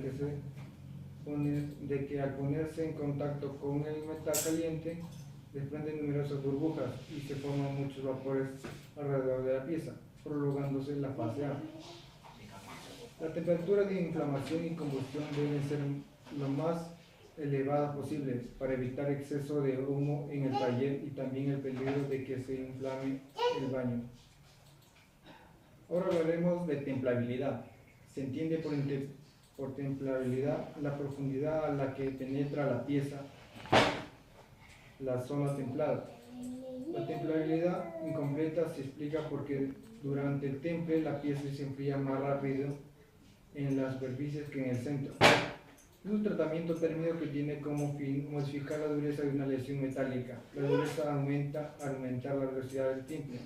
que al ponerse en contacto con el metal caliente, desprenden numerosas burbujas y se forman muchos vapores alrededor de la pieza, prolongándose la fase A. La temperatura de inflamación y combustión deben ser lo más elevadas posibles para evitar exceso de humo en el taller y también el peligro de que se inflame el baño. Ahora hablaremos de templabilidad. Se entiende por templabilidad la profundidad a la que penetra la pieza, la zona templada. La templabilidad incompleta se explica porque durante el temple la pieza se enfría más rápido en las superficies que en el centro. Es un tratamiento térmico que tiene como fin modificar la dureza de una lesión metálica. La dureza aumenta al aumentar la velocidad del temple.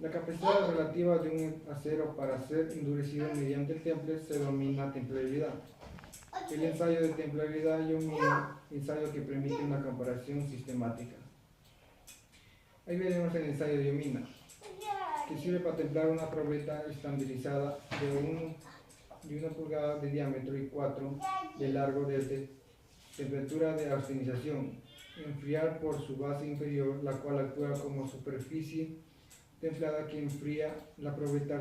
La capacidad relativa de un acero para ser endurecido mediante el temple se denomina templabilidad. El ensayo de templabilidad y un ensayo que permite una comparación sistemática. Ahí veremos el ensayo de Yomina, que sirve para templar una probeta estandarizada de 1 pulgada de diámetro y 4 de largo desde temperatura de austinización, enfriar por su base inferior, la cual actúa como superficie templada que enfría la probeta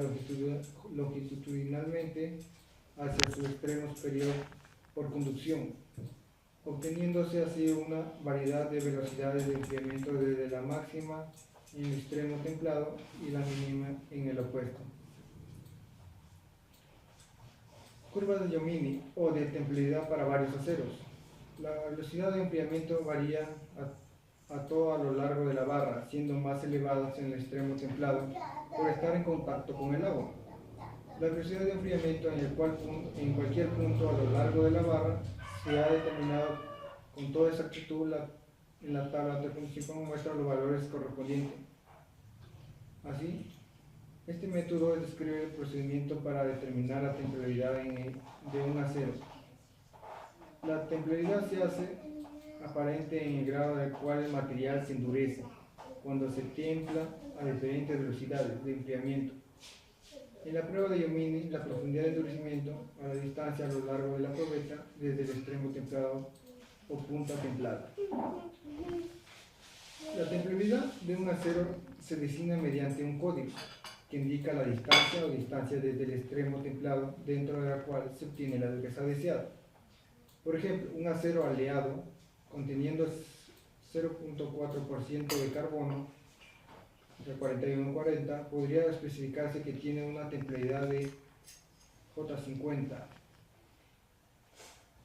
longitudinalmente hacia su extremo superior por conducción, obteniéndose así una variedad de velocidades de enfriamiento desde la máxima en el extremo templado y la mínima en el opuesto. Curva de Giomini o de templabilidad para varios aceros. La velocidad de enfriamiento varía a todo a lo largo de la barra, siendo más elevados en el extremo templado por estar en contacto con el agua. La velocidad de enfriamiento en cualquier punto a lo largo de la barra se ha determinado con toda exactitud en la tabla de función muestra los valores correspondientes. Así, este método describe el procedimiento para determinar la templabilidad de un acero. La templabilidad se hace aparente en el grado del cual el material se endurece, cuando se templa a diferentes velocidades de enfriamiento. En la prueba de Giomini, la profundidad de endurecimiento a la distancia a lo largo de la probeta desde el extremo templado o punta templada. La templabilidad de un acero se designa mediante un código que indica la distancia o distancia desde el extremo templado dentro de la cual se obtiene la dureza deseada. Por ejemplo, un acero aleado conteniendo 0.4% de carbono de 41-40 podría especificarse que tiene una templabilidad de J50,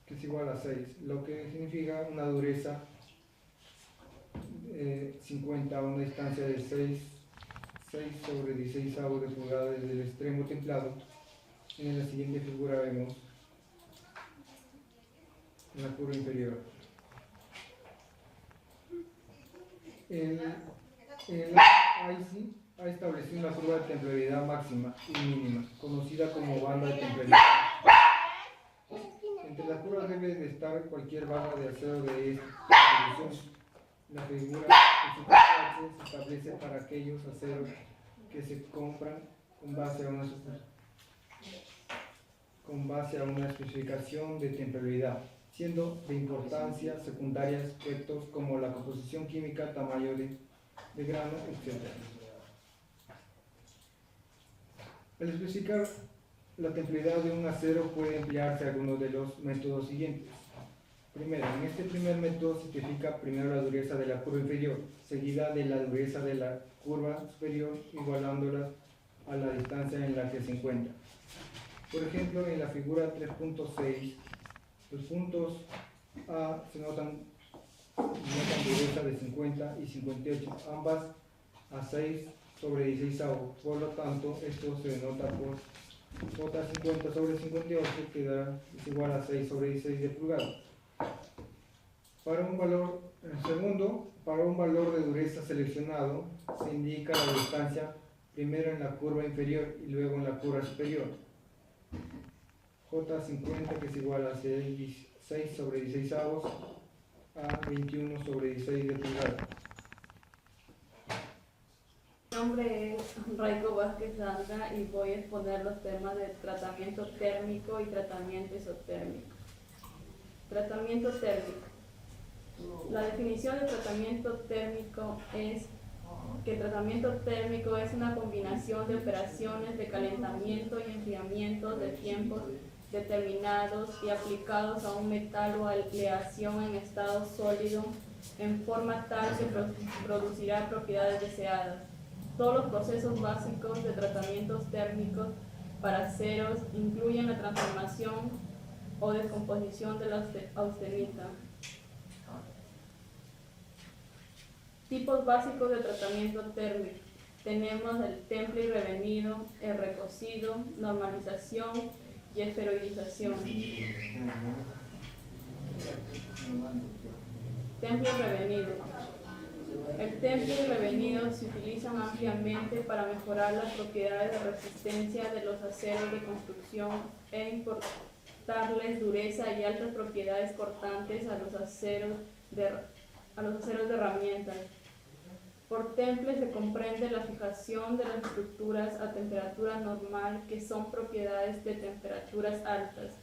que es igual a 6, lo que significa una dureza 50 a una distancia de 6 sobre 16 avos de pulgada desde el extremo templado. En la siguiente figura vemos en la curva inferior. El IC ha establecido una curva de templabilidad máxima y mínima, conocida como banda de templabilidad. Entre las curvas debe de estar cualquier barra de acero de esta resolución. La figura se establece para aquellos aceros que se compran con base a una especificación de templabilidad, siendo de importancia secundaria aspectos como la composición química, tamaño de grano, etc. Al especificar la templabilidad de un acero puede emplearse algunos de los métodos siguientes. Primero, en este primer método se identifica primero la dureza de la curva inferior, seguida de la dureza de la curva superior, igualándolas a la distancia en la que se encuentra. Por ejemplo, en la figura 3.6, los puntos A se notan dureza de 50 y 58, ambas a 6 sobre 16 avos. Por lo tanto, esto se denota por J50 sobre 58, que es igual a 6 sobre 16 de pulgada. Para un valor de dureza seleccionado, se indica la distancia primero en la curva inferior y luego en la curva superior. J50, que es igual a 6 sobre 16 avos a 21 sobre 16 de pulgada. Mi nombre es Raico Vázquez Sandra y voy a exponer los temas de tratamiento térmico y tratamiento isotérmico. Tratamiento térmico. La definición de tratamiento térmico es que el tratamiento térmico es una combinación de operaciones de calentamiento y enfriamiento de tiempos determinados y aplicados a un metal o aleación en estado sólido en forma tal que producirá propiedades deseadas. Todos los procesos básicos de tratamientos térmicos para aceros incluyen la transformación o descomposición de la austenita. Tipos básicos de tratamiento térmico. Tenemos el temple y revenido, el recocido, normalización y esferoidización. Temple y revenido. El temple y revenido se utilizan ampliamente para mejorar las propiedades de resistencia de los aceros de construcción e importarles dureza y altas propiedades cortantes a los aceros de herramientas. Por temple se comprende la fijación de las estructuras a temperatura normal, que son propiedades de temperaturas altas.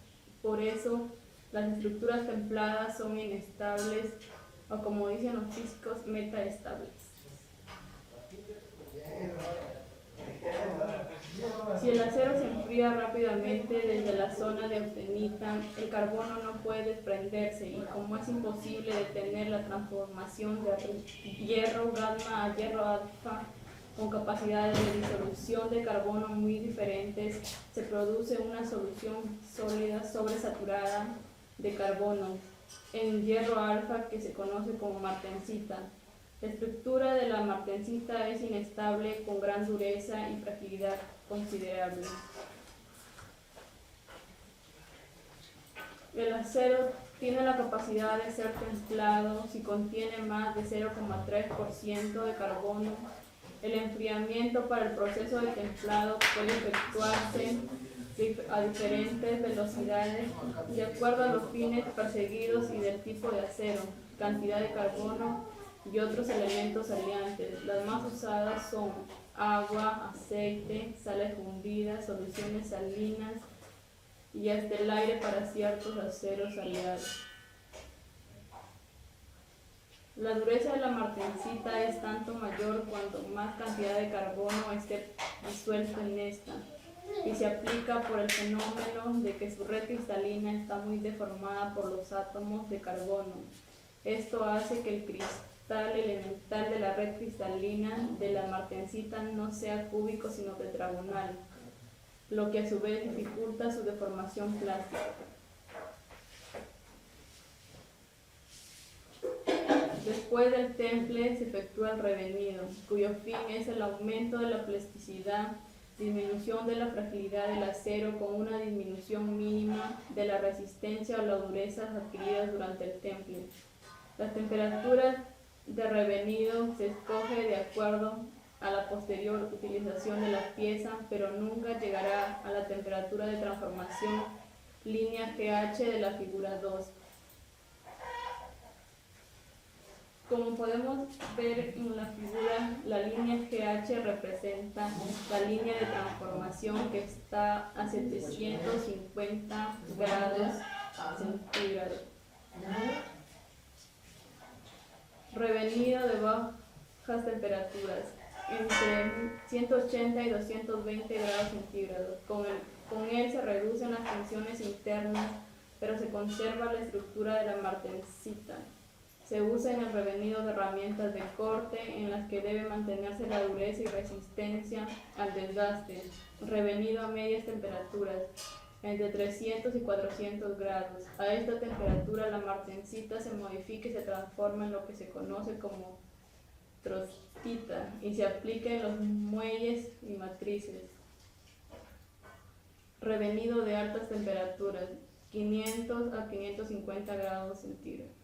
Por eso, las estructuras templadas son inestables o, como dicen los físicos, metaestables. enfría rápidamente desde la zona de austenita, el carbono no puede desprenderse y como es imposible detener la transformación de hierro gamma a hierro alfa con capacidades de disolución de carbono muy diferentes, se produce una solución sólida sobresaturada de carbono en hierro alfa que se conoce como martensita. La estructura de la martensita es inestable con gran dureza y fragilidad considerable. El acero tiene la capacidad de ser templado si contiene más de 0,3% de carbono. El enfriamiento para el proceso de templado puede efectuarse a diferentes velocidades de acuerdo a los fines perseguidos y del tipo de acero, cantidad de carbono y otros elementos aliantes. Las más usadas son agua, aceite, sales fundidas, soluciones salinas y hasta el aire para ciertos aceros aliados. La dureza de la martensita es tanto mayor cuanto más cantidad de carbono esté disuelto en esta, y se aplica por el fenómeno de que su red cristalina está muy deformada por los átomos de carbono. Esto hace que el cristal elemental de la red cristalina de la martensita no sea cúbico sino tetragonal, lo que a su vez dificulta su deformación plástica. Después del temple se efectúa el revenido, cuyo fin es el aumento de la plasticidad, disminución de la fragilidad del acero con una disminución mínima de la resistencia o la dureza adquiridas durante el temple. Las temperaturas de revenido se escoge de acuerdo a la posterior utilización de la pieza, pero nunca llegará a la temperatura de transformación línea GH de la figura 2. Como podemos ver en la figura, la línea GH representa la línea de transformación que está a 750 grados centígrados. Revenido de bajas temperaturas, entre 180 y 220 grados centígrados. Con él se reducen las tensiones internas, pero se conserva la estructura de la martensita. Se usa en el revenido de herramientas de corte en las que debe mantenerse la dureza y resistencia al desgaste. Revenido a medias temperaturas, entre 300 y 400 grados. A esta temperatura la martensita se modifica y se transforma en lo que se conoce como trotskita y se aplica en los muelles y matrices. Revenido de altas temperaturas, 500 a 550 grados centígrados.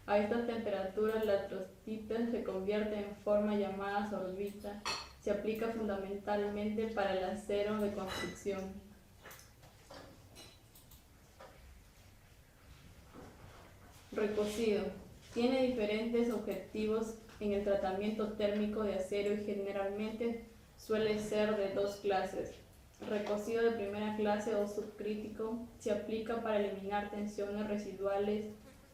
A estas temperaturas la trotskita se convierte en forma llamada sorbita. Se aplica fundamentalmente para el acero de construcción. Recocido. Tiene diferentes objetivos en el tratamiento térmico de acero y generalmente suele ser de dos clases. Recocido de primera clase o subcrítico se aplica para eliminar tensiones residuales,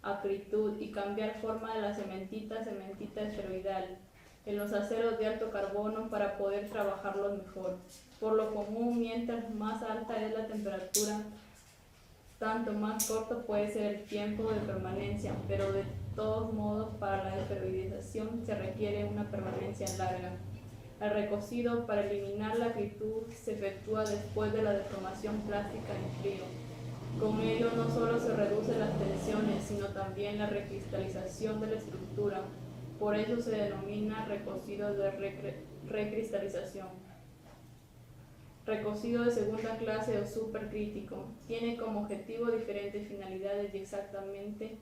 acritud y cambiar forma de la cementita a cementita esferoidal en los aceros de alto carbono para poder trabajarlos mejor. Por lo común, mientras más alta es la temperatura, tanto más corto puede ser el tiempo de permanencia, pero de todos modos para la esferoidización se requiere una permanencia larga. El recocido para eliminar la acritud se efectúa después de la deformación plástica en frío. Con ello no solo se reducen las tensiones, sino también la recristalización de la estructura. Por ello se denomina recocido de recristalización. Recocido de segunda clase o supercrítico. Tiene como objetivo diferentes finalidades y exactamente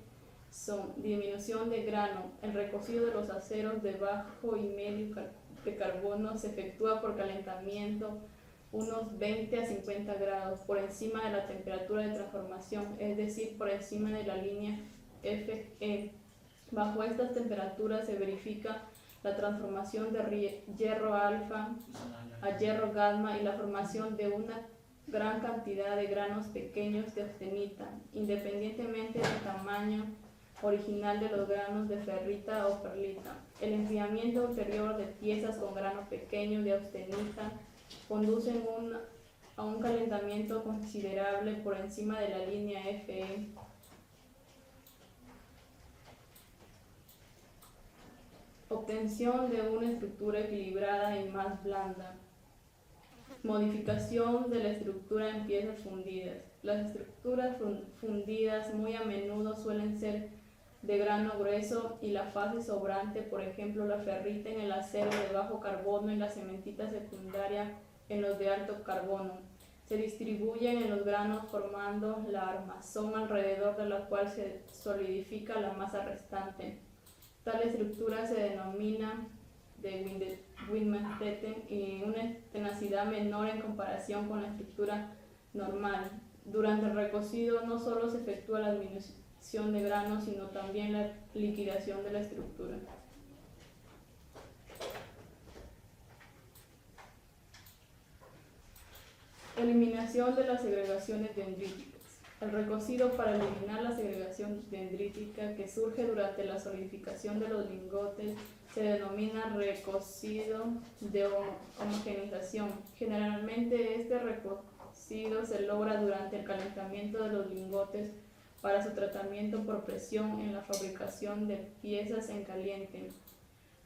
son disminución de grano. El recocido de los aceros de bajo y medio de carbono se efectúa por calentamiento unos 20 a 50 grados por encima de la temperatura de transformación, es decir, por encima de la línea Fe. Bajo estas temperaturas se verifica la transformación de hierro alfa a hierro gamma y la formación de una gran cantidad de granos pequeños de austenita, independientemente del tamaño original de los granos de ferrita o perlita. El enfriamiento ulterior de piezas con grano pequeño de austenita conducen a un calentamiento considerable por encima de la línea Fe. Obtención de una estructura equilibrada y más blanda. Modificación de la estructura en piezas fundidas. Las estructuras fundidas muy a menudo suelen ser de grano grueso y la fase sobrante, por ejemplo la ferrita en el acero de bajo carbono y la cementita secundaria en los de alto carbono, se distribuyen en los granos formando la armazón alrededor de la cual se solidifica la masa restante. Tal estructura se denomina de Windmastetten y una tenacidad menor en comparación con la estructura normal. Durante el recocido no solo se efectúa la disminución de granos, sino también la liquidación de la estructura. Eliminación de las segregaciones dendríticas. El recocido para eliminar la segregación dendrítica que surge durante la solidificación de los lingotes se denomina recocido de homogenización. Generalmente este recocido se logra durante el calentamiento de los lingotes para su tratamiento por presión en la fabricación de piezas en caliente.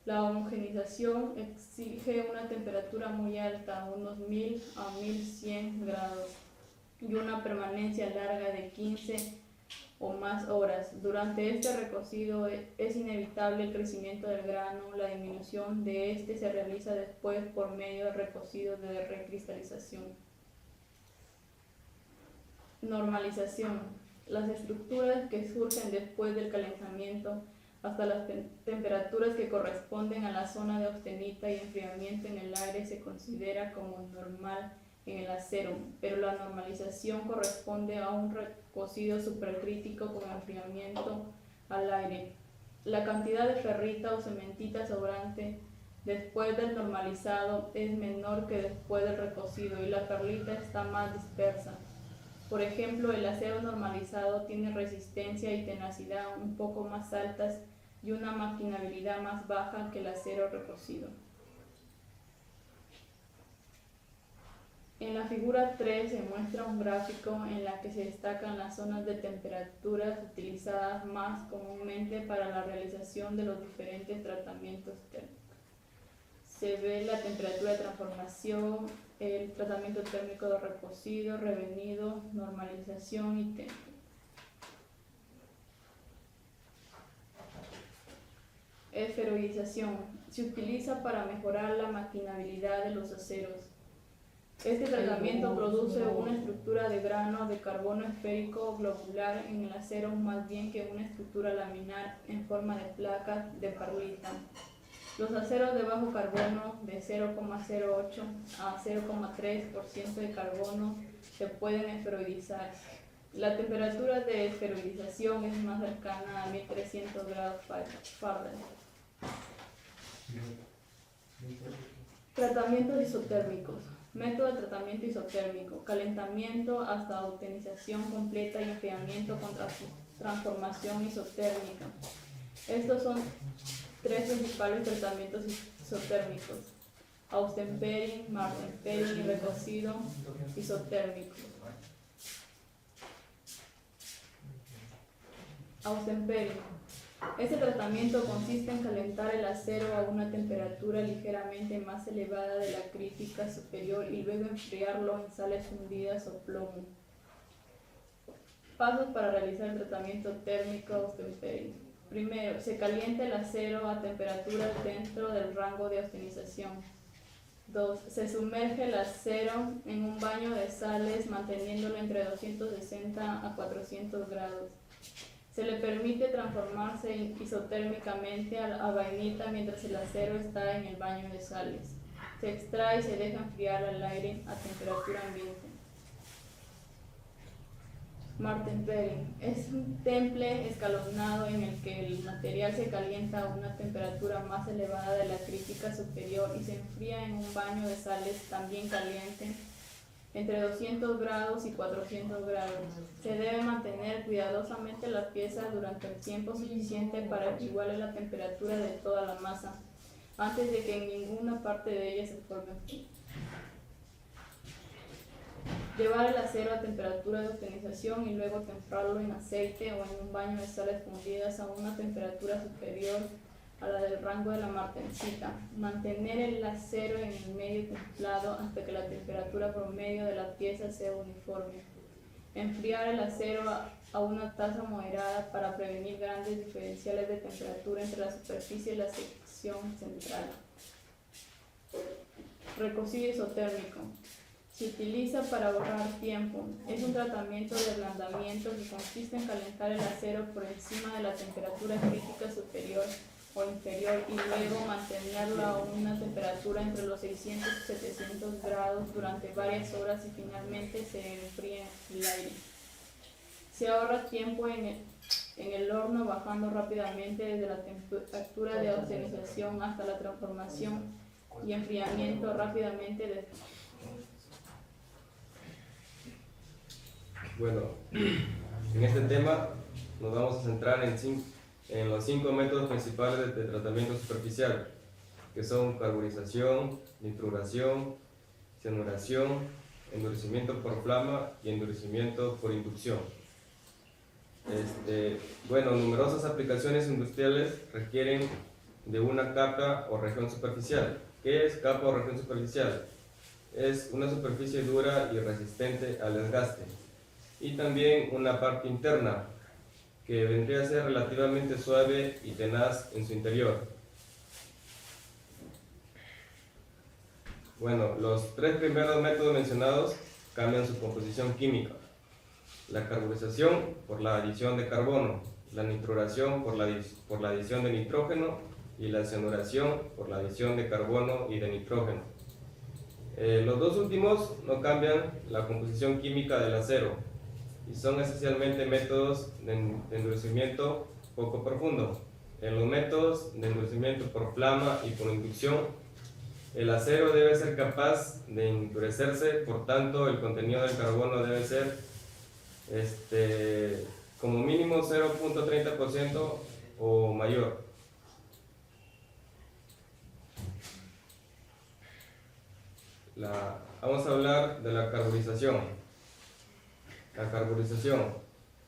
La homogenización exige una temperatura muy alta, unos 1000 a 1100 grados, y una permanencia larga de 15 o más horas. Durante este recocido es inevitable el crecimiento del grano. La disminución de este se realiza después por medio del recocido de recristalización. Normalización. Las estructuras que surgen después del calentamiento hasta las temperaturas que corresponden a la zona de austenita y enfriamiento en el aire se considera como normal en el acero, pero la normalización corresponde a un recocido supercrítico con enfriamiento al aire. La cantidad de ferrita o cementita sobrante después del normalizado es menor que después del recocido y la ferrita está más dispersa. Por ejemplo, el acero normalizado tiene resistencia y tenacidad un poco más altas y una maquinabilidad más baja que el acero recocido. En la figura 3 se muestra un gráfico en la que se destacan las zonas de temperaturas utilizadas más comúnmente para la realización de los diferentes tratamientos térmicos. Se ve la temperatura de transformación, el tratamiento térmico de recocido, revenido, normalización y temple. Esferoidización. Se utiliza para mejorar la maquinabilidad de los aceros. Este tratamiento produce una estructura de grano de carbono esférico globular en el acero más bien que una estructura laminar en forma de placas de perlita. Los aceros de bajo carbono de 0,08 a 0,3% de carbono se pueden esferoidizar. La temperatura de esferoidización es más cercana a 1300 grados Fahrenheit. Tratamientos isotérmicos. Método de tratamiento isotérmico. Calentamiento hasta autenización completa y enfriamiento con transformación isotérmica. Estos son tres principales tratamientos isotérmicos: Austenpering, Martenpering y recocido isotérmico. Austenpering. Este tratamiento consiste en calentar el acero a una temperatura ligeramente más elevada de la crítica superior y luego enfriarlo en sales fundidas o plomo. Pasos para realizar el tratamiento térmico Austenpering. Primero, se calienta el acero a temperaturas dentro del rango de austenización. 2. Se sumerge el acero en un baño de sales manteniéndolo entre 260 a 400 grados. Se le permite transformarse isotérmicamente a vainita mientras el acero está en el baño de sales. Se extrae y se deja enfriar al aire a temperatura ambiente. Martenpering es un temple escalonado en el que el material se calienta a una temperatura más elevada de la crítica superior y se enfría en un baño de sales también caliente entre 200 grados y 400 grados. Se debe mantener cuidadosamente la pieza durante el tiempo suficiente para que iguale la temperatura de toda la masa, antes de que en ninguna parte de ella se forme Llevar el acero a temperatura de obtenización y luego templarlo en aceite o en un baño de sales fundidas a una temperatura superior a la del rango de la martensita. Mantener el acero en el medio templado hasta que la temperatura promedio de la pieza sea uniforme. Enfriar el acero a una tasa moderada para prevenir grandes diferenciales de temperatura entre la superficie y la sección central. Recocido isotérmico. Se utiliza para ahorrar tiempo. Es un tratamiento de ablandamiento que consiste en calentar el acero por encima de la temperatura crítica superior o inferior y luego mantenerlo a una temperatura entre los 600 y 700 grados durante varias horas y finalmente se enfría el aire. Se ahorra tiempo en el horno bajando rápidamente desde la temperatura de oxidación hasta la transformación y enfriamiento rápidamente de. Bueno, en este tema nos vamos a centrar en los 5 métodos principales de tratamiento superficial, que son carburización, nituración, cianuración, endurecimiento por flama y endurecimiento por inducción. Bueno, numerosas aplicaciones industriales requieren de una capa o región superficial. ¿Qué es capa o región superficial? Es una superficie dura y resistente al desgaste. Y también una parte interna, que vendría a ser relativamente suave y tenaz en su interior. Bueno, los 3 primeros métodos mencionados cambian su composición química. La carburización por la adición de carbono, la nituración por la adición de nitrógeno y la cianuración por la adición de carbono y de nitrógeno. Los dos últimos no cambian la composición química del acero y son esencialmente métodos de endurecimiento poco profundo. En los métodos de endurecimiento por flama y por inducción, el acero debe ser capaz de endurecerse, por tanto el contenido del carbono debe ser como mínimo 0.30% o mayor. Vamos a hablar de la carburización. La carburización.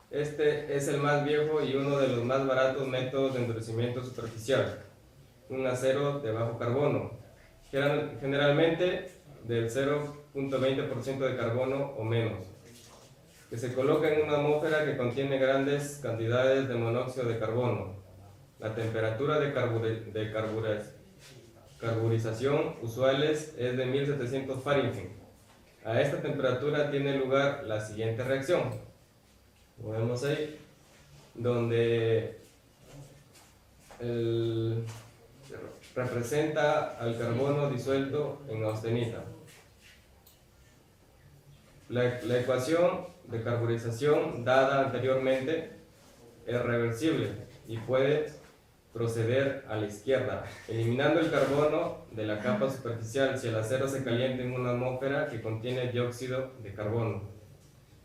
Este es el más viejo y uno de los más baratos métodos de endurecimiento superficial. Un acero de bajo carbono, generalmente del 0.20% de carbono o menos, que se coloca en una atmósfera que contiene grandes cantidades de monóxido de carbono. La temperatura de carburización usuales es de 1700 Fahrenheit. A esta temperatura tiene lugar la siguiente reacción. Como vemos ahí, donde representa al carbono disuelto en austenita. La ecuación de carburización dada anteriormente es reversible y puede proceder a la izquierda, eliminando el carbono de la capa superficial si el acero se calienta en una atmósfera que contiene dióxido de carbono.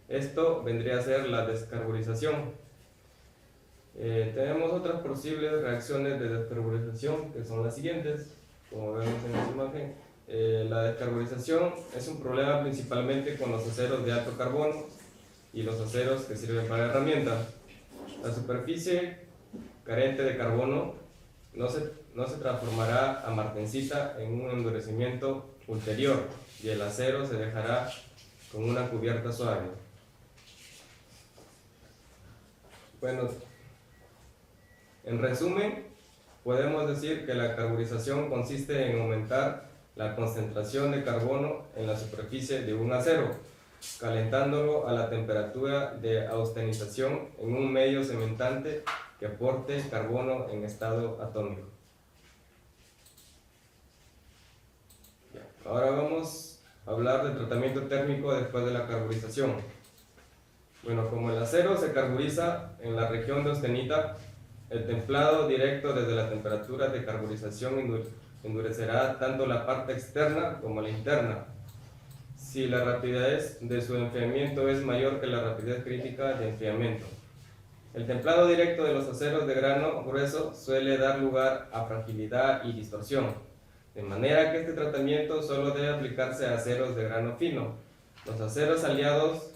Esto vendría a ser la descarburización. Tenemos otras posibles reacciones de descarburización que son las siguientes, como vemos en esta imagen. La descarburización es un problema principalmente con los aceros de alto carbono y los aceros que sirven para herramientas. La superficie carente de carbono no se transformará a martensita en un endurecimiento ulterior y el acero se dejará con una cubierta suave. Bueno, en resumen, podemos decir que la carburización consiste en aumentar la concentración de carbono en la superficie de un acero, calentándolo a la temperatura de austenización en un medio cementante que aporte carbono en estado atómico. Ahora vamos a hablar del tratamiento térmico después de la carburización. Bueno, como el acero se carburiza en la región de austenita, el templado directo desde la temperatura de carburización endurecerá tanto la parte externa como la interna, si la rapidez de su enfriamiento es mayor que la rapidez crítica de enfriamiento. El templado directo de los aceros de grano grueso suele dar lugar a fragilidad y distorsión, de manera que este tratamiento solo debe aplicarse a aceros de grano fino, Los aceros aliados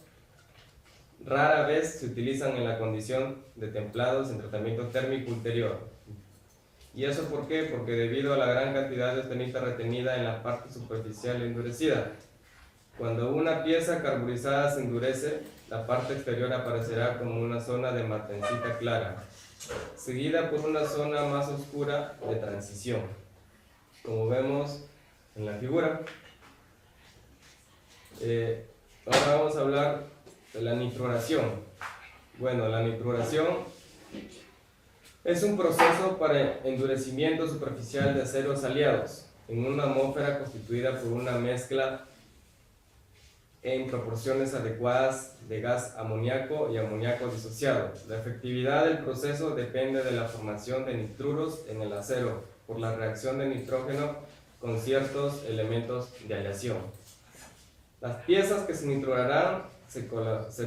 rara vez se utilizan en la condición de templados en tratamiento térmico ulterior. ¿Y eso por qué? Porque debido a la gran cantidad de austenita retenida en la parte superficial endurecida. Cuando una pieza carburizada se endurece, la parte exterior aparecerá como una zona de martensita clara, seguida por una zona más oscura de transición, como vemos en la figura. Ahora vamos a hablar de la nitroración. Bueno, la nitroración es un proceso para endurecimiento superficial de aceros aliados en una atmósfera constituida por una mezcla en proporciones adecuadas de gas amoníaco y amoníaco disociado. La efectividad del proceso depende de la formación de nitruros en el acero por la reacción de nitrógeno con ciertos elementos de aleación. Las piezas que se nitrurarán se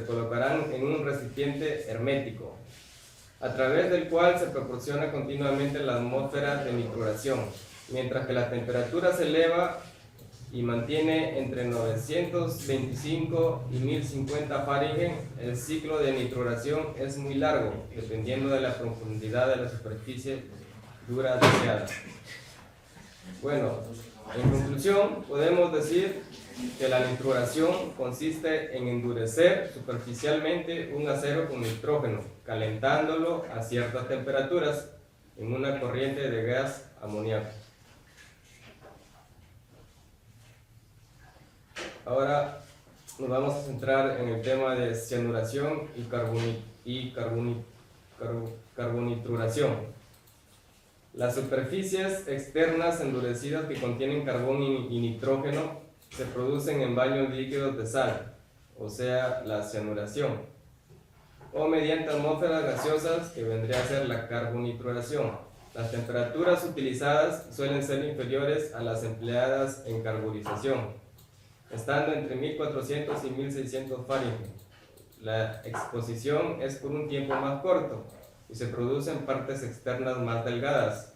colocarán en un recipiente hermético, a través del cual se proporciona continuamente la atmósfera de nitruración, mientras que la temperatura se eleva y mantiene entre 925 y 1050 Fahrenheit. El ciclo de nitruración es muy largo, dependiendo de la profundidad de la superficie dura deseada. Bueno, en conclusión, podemos decir que la nitruración consiste en endurecer superficialmente un acero con nitrógeno, calentándolo a ciertas temperaturas en una corriente de gas amoníaco. Ahora nos vamos a centrar en el tema de cianuración y carbonitruración. Las superficies externas endurecidas que contienen carbón y nitrógeno se producen en baños líquidos de sal, o sea, la cianuración, o mediante atmósferas gaseosas, que vendría a ser la carbonitruración. Las temperaturas utilizadas suelen ser inferiores a las empleadas en carburización, estando entre 1400 y 1600 Fahrenheit. La exposición es por un tiempo más corto y se producen partes externas más delgadas,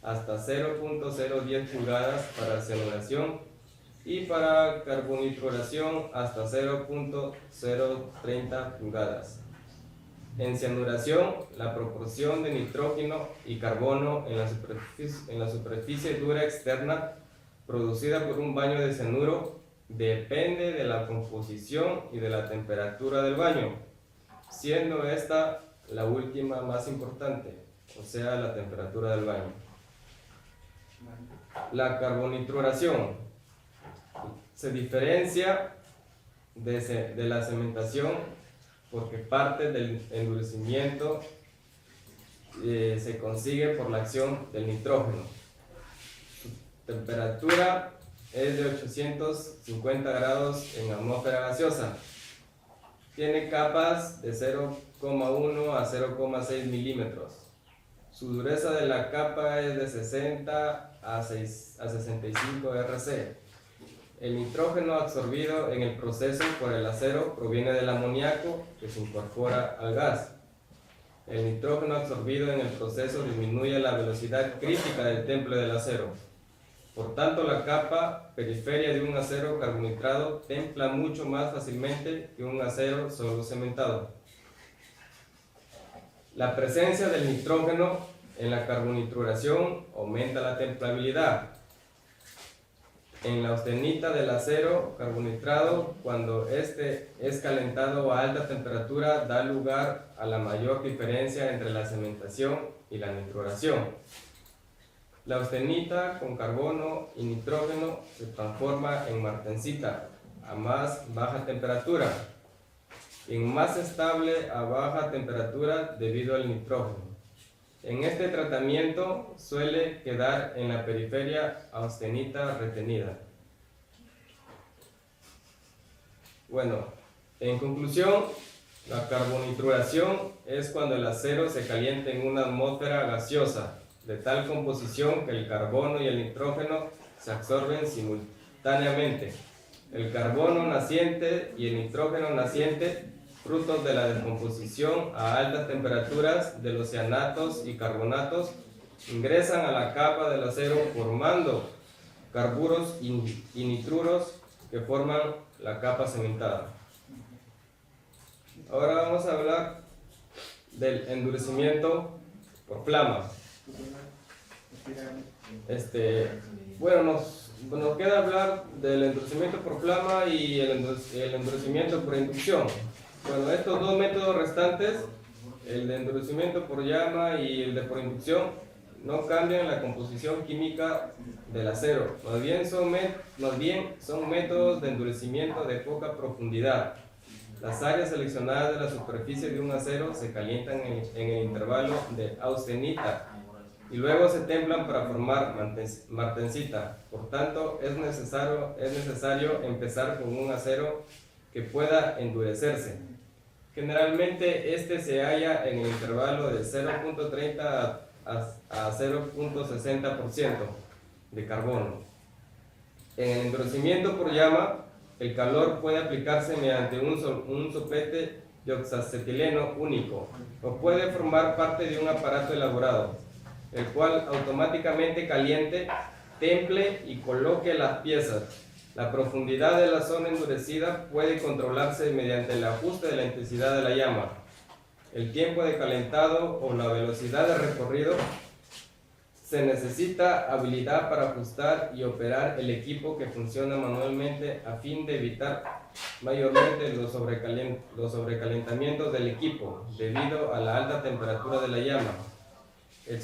hasta 0.010 pulgadas para cianuración y para carbonitruración hasta 0.030 pulgadas. En cianuración, la proporción de nitrógeno y carbono en la superficie dura externa producida por un baño de cianuro depende de la composición y de la temperatura del baño, siendo esta la última más importante, o sea, la temperatura del baño. La carbonitruración se diferencia de la cementación porque parte del endurecimiento se consigue por la acción del nitrógeno. Su temperatura es de 850 grados en atmósfera gaseosa. Tiene capas de 0,1 a 0,6 milímetros. Su dureza de la capa es de 60 a 65 RC. El nitrógeno absorbido en el proceso por el acero proviene del amoníaco que se incorpora al gas. El nitrógeno absorbido en el proceso disminuye la velocidad crítica del temple del acero. Por tanto, la capa periferia de un acero carbonitrado templa mucho más fácilmente que un acero solo cementado. La presencia del nitrógeno en la carbonitruración aumenta la templabilidad. En la austenita del acero carbonitrado, cuando este es calentado a alta temperatura, da lugar a la mayor diferencia entre la cementación y la nitruración. La austenita con carbono y nitrógeno se transforma en martensita a más baja temperatura, en más estable a baja temperatura debido al nitrógeno. En este tratamiento suele quedar en la periferia austenita retenida. Bueno, en conclusión, la carbonitruración es cuando el acero se calienta en una atmósfera gaseosa de tal composición que el carbono y el nitrógeno se absorben simultáneamente. El carbono naciente y el nitrógeno naciente, frutos de la descomposición a altas temperaturas de los cianatos y carbonatos, ingresan a la capa del acero formando carburos y nitruros que forman la capa cementada. Ahora vamos a hablar del endurecimiento por flama. Bueno, nos queda hablar del endurecimiento por flama y el endurecimiento por inducción. Bueno, estos dos métodos restantes, el de endurecimiento por llama y el de por inducción, no cambian la composición química del acero, más bien son métodos de endurecimiento de poca profundidad. Las áreas seleccionadas de la superficie de un acero se calientan en el intervalo de austenita y luego se templan para formar martensita. Por tanto, es necesario empezar con un acero que pueda endurecerse. Generalmente este se halla en el intervalo de 0.30 a 0.60% de carbono. En el endurecimiento por llama, el calor puede aplicarse mediante un soplete de oxacetileno único o puede formar parte de un aparato elaborado, el cual automáticamente caliente, temple y coloque las piezas. La profundidad de la zona endurecida puede controlarse mediante el ajuste de la intensidad de la llama, el tiempo de calentado o la velocidad de recorrido. Se necesita habilidad para ajustar y operar el equipo que funciona manualmente a fin de evitar mayormente los sobrecalentamientos del equipo debido a la alta temperatura de la llama. El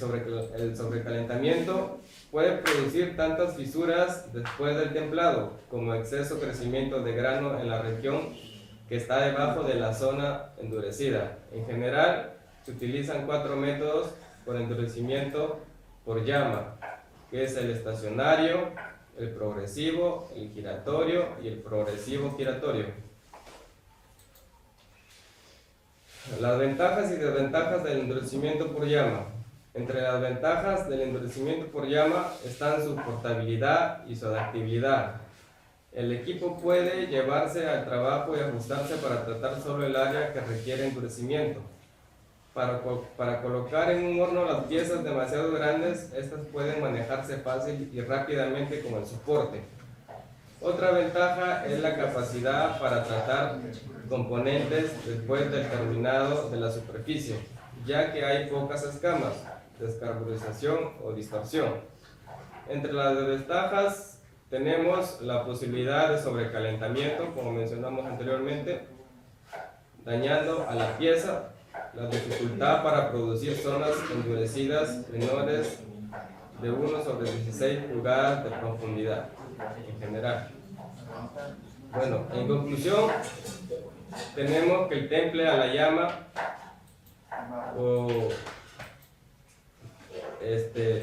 sobrecalentamiento puede producir tantas fisuras después del templado como exceso crecimiento de grano en la región que está debajo de la zona endurecida. En general, se utilizan 4 métodos por endurecimiento por llama, que es el estacionario, el progresivo, el giratorio y el progresivo giratorio. Las ventajas y desventajas del endurecimiento por llama. Entre las ventajas del endurecimiento por llama están su portabilidad y su adaptabilidad. El equipo puede llevarse al trabajo y ajustarse para tratar solo el área que requiere endurecimiento. Para colocar en un horno las piezas demasiado grandes, estas pueden manejarse fácil y rápidamente con el soporte. Otra ventaja es la capacidad para tratar componentes después del terminado de la superficie, ya que hay pocas escamas, descarburización o distorsión. Entre las desventajas tenemos la posibilidad de sobrecalentamiento, como mencionamos anteriormente, dañando a la pieza, la dificultad para producir zonas endurecidas menores de 1/16 pulgadas de profundidad en general. Bueno, en conclusión, tenemos que el temple a la llama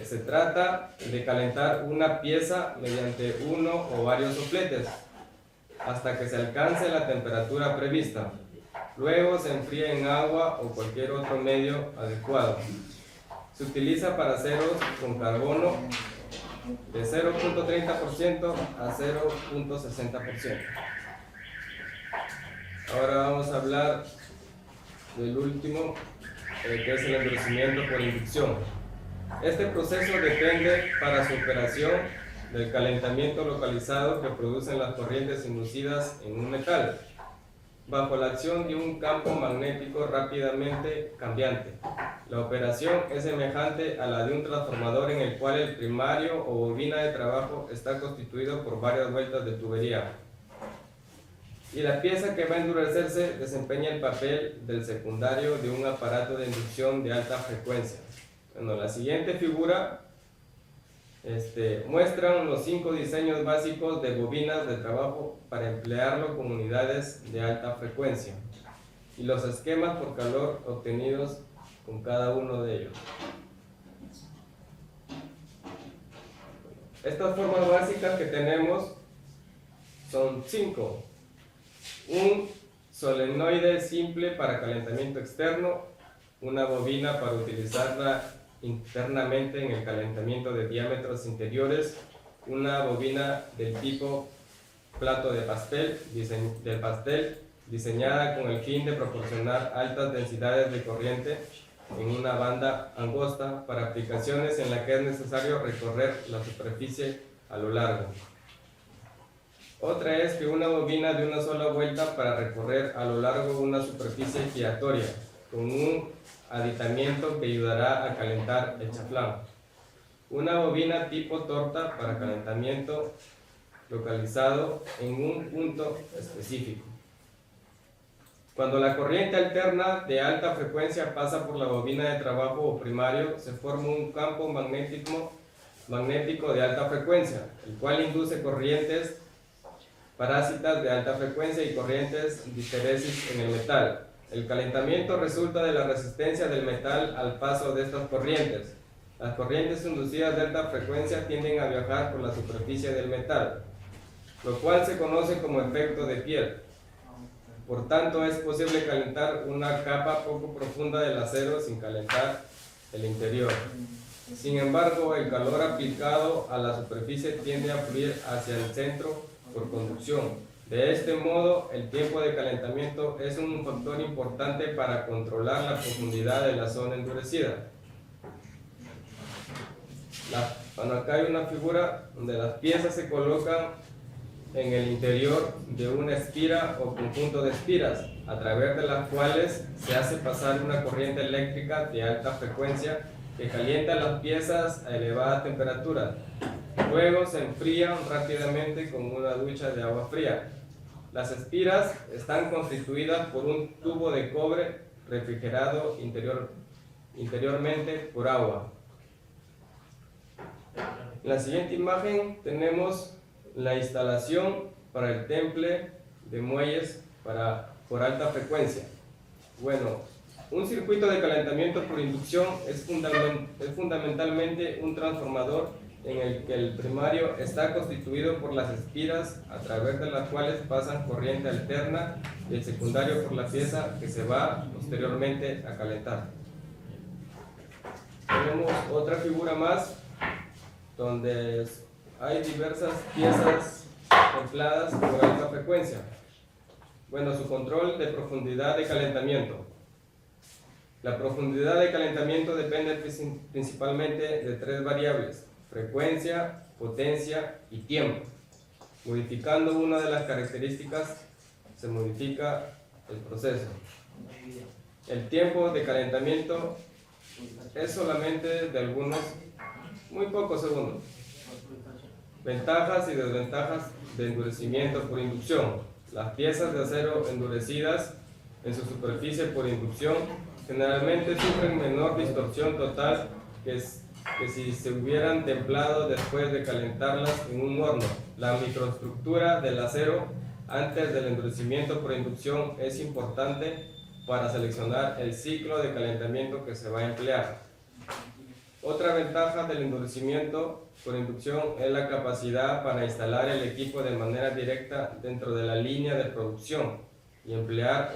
se trata de calentar una pieza mediante uno o varios sopletes hasta que se alcance la temperatura prevista. Luego se enfría en agua o cualquier otro medio adecuado. Se utiliza para aceros con carbono de 0.30% a 0.60%. Ahora vamos a hablar del último, que es el endurecimiento por inducción. Este proceso depende para su operación del calentamiento localizado que producen las corrientes inducidas en un metal, bajo la acción de un campo magnético rápidamente cambiante. La operación es semejante a la de un transformador en el cual el primario o bobina de trabajo está constituido por varias vueltas de tubería. Y la pieza que va a endurecerse desempeña el papel del secundario de un aparato de inducción de alta frecuencia. Bueno, la siguiente figura muestran los 5 diseños básicos de bobinas de trabajo para emplearlo con unidades de alta frecuencia y los esquemas por calor obtenidos con cada uno de ellos. Estas formas básicas que tenemos son 5. Un solenoide simple para calentamiento externo, una bobina para utilizarla internamente en el calentamiento de diámetros interiores, una bobina del tipo plato de pastel, diseñada con el fin de proporcionar altas densidades de corriente en una banda angosta para aplicaciones en las que es necesario recorrer la superficie a lo largo. Otra es que una bobina de una sola vuelta para recorrer a lo largo de una superficie giratoria con un aditamiento que ayudará a calentar el chaflán. Una bobina tipo torta para calentamiento localizado en un punto específico. Cuando la corriente alterna de alta frecuencia pasa por la bobina de trabajo o primario, se forma un campo magnético de alta frecuencia, el cual induce corrientes parásitas de alta frecuencia y corrientes de histeresis en el metal. El calentamiento resulta de la resistencia del metal al paso de estas corrientes. Las corrientes inducidas de alta frecuencia tienden a viajar por la superficie del metal, lo cual se conoce como efecto de piel. Por tanto, es posible calentar una capa poco profunda del acero sin calentar el interior. Sin embargo, el calor aplicado a la superficie tiende a fluir hacia el centro por conducción. De este modo, el tiempo de calentamiento es un factor importante para controlar la profundidad de la zona endurecida. Bueno, acá hay una figura donde las piezas se colocan en el interior de una espira o conjunto de espiras, a través de las cuales se hace pasar una corriente eléctrica de alta frecuencia que calienta las piezas a elevada temperatura. Luego se enfrían rápidamente con una ducha de agua fría. Las espiras están constituidas por un tubo de cobre refrigerado interiormente por agua. En la siguiente imagen tenemos la instalación para el temple de muelles por alta frecuencia. Bueno, un circuito de calentamiento por inducción es fundamentalmente un transformador en el que el primario está constituido por las espiras a través de las cuales pasan corriente alterna y el secundario por la pieza que se va posteriormente a calentar. Tenemos otra figura más donde hay diversas piezas templadas por alta frecuencia. Bueno, su control de profundidad de calentamiento. La profundidad de calentamiento depende principalmente de tres variables: frecuencia, potencia y tiempo. Modificando una de las características, se modifica el proceso. El tiempo de calentamiento es solamente de algunos, muy pocos segundos. Ventajas y desventajas de endurecimiento por inducción. Las piezas de acero endurecidas en su superficie por inducción generalmente sufren menor distorsión total que si se hubieran templado después de calentarlas en un horno. La microestructura del acero antes del endurecimiento por inducción es importante para seleccionar el ciclo de calentamiento que se va a emplear. Otra ventaja del endurecimiento por inducción es la capacidad para instalar el equipo de manera directa dentro de la línea de producción y emplear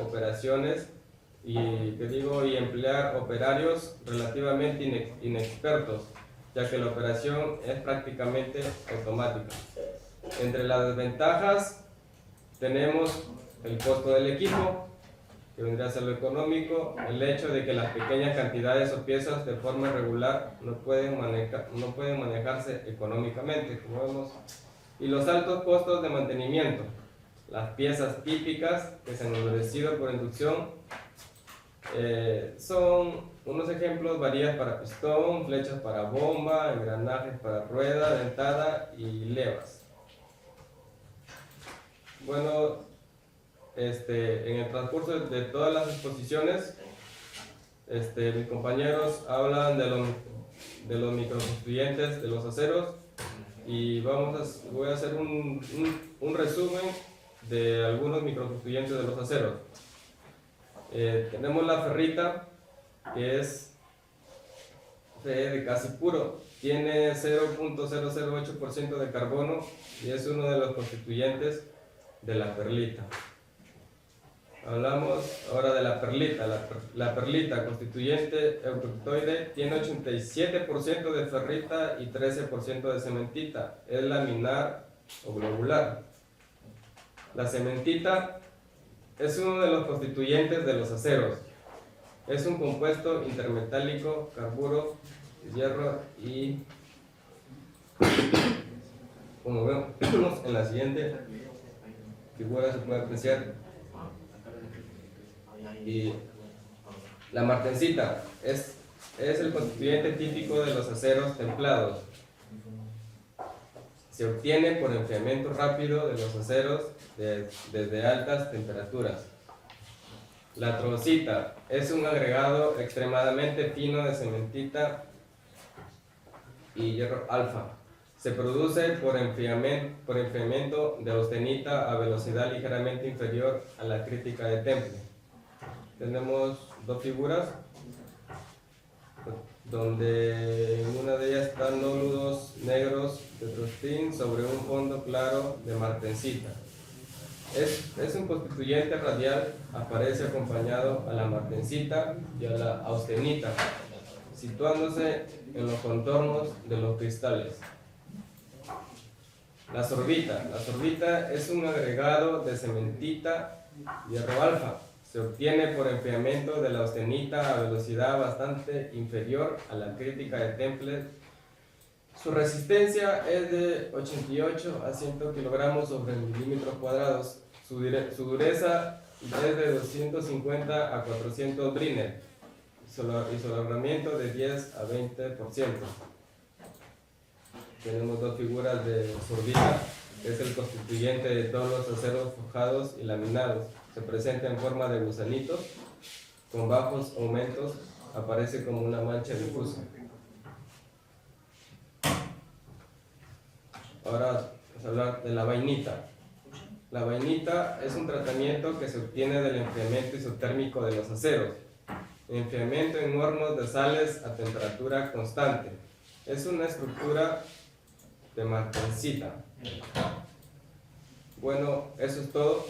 operarios relativamente inexpertos, ya que la operación es prácticamente automática. Entre las desventajas tenemos el costo del equipo, que vendría a ser lo económico, el hecho de que las pequeñas cantidades o piezas de forma irregular no pueden manejarse económicamente, como vemos, y los altos costos de mantenimiento. Las piezas típicas que se han endurecido por inducción son unos ejemplos: varillas para pistón, flechas para bomba, engranajes para rueda, dentada y levas. Bueno, en el transcurso de todas las exposiciones, mis compañeros hablan de los microconstituyentes de los aceros, y voy a hacer un resumen de algunos microconstituyentes de los aceros. Tenemos la ferrita, que es de casi puro, tiene 0.008% de carbono y es uno de los constituyentes de la perlita. Hablamos ahora de la perlita. La perlita, constituyente euproctoide, tiene 87% de ferrita y 13% de cementita. Es laminar o globular. La cementita es uno de los constituyentes de los aceros. Es un compuesto intermetálico, carburo, hierro y, como vemos en la siguiente figura se puede apreciar. Y la martensita es el constituyente típico de los aceros templados. Se obtiene por enfriamiento rápido de los aceros desde altas temperaturas. La trocita es un agregado extremadamente fino de cementita y hierro alfa. Se produce por enfriamiento de austenita a velocidad ligeramente inferior a la crítica de Temple. Tenemos dos figuras donde en una de ellas están nódulos negros de trostín sobre un fondo claro de martensita. Es un constituyente radial, aparece acompañado a la martensita y a la austenita, situándose en los contornos de los cristales. La sorbita es un agregado de cementita y hierro alfa. Se obtiene por enfriamiento de la austenita a velocidad bastante inferior a la crítica de Temple. Su resistencia es de 88 a 100 kilogramos sobre milímetros cuadrados. Su dureza es de 250 a 400 Brinner y su alargamiento de 10 a 20%. Tenemos dos figuras de sorbita, que es el constituyente de todos los aceros forjados y laminados. Se presenta en forma de gusanitos, con bajos aumentos, aparece como una mancha difusa. Ahora vamos a hablar de la vainita. La vainita es un tratamiento que se obtiene del enfriamiento isotérmico de los aceros. Enfriamiento en hornos de sales a temperatura constante. Es una estructura de martensita. Bueno, eso es todo.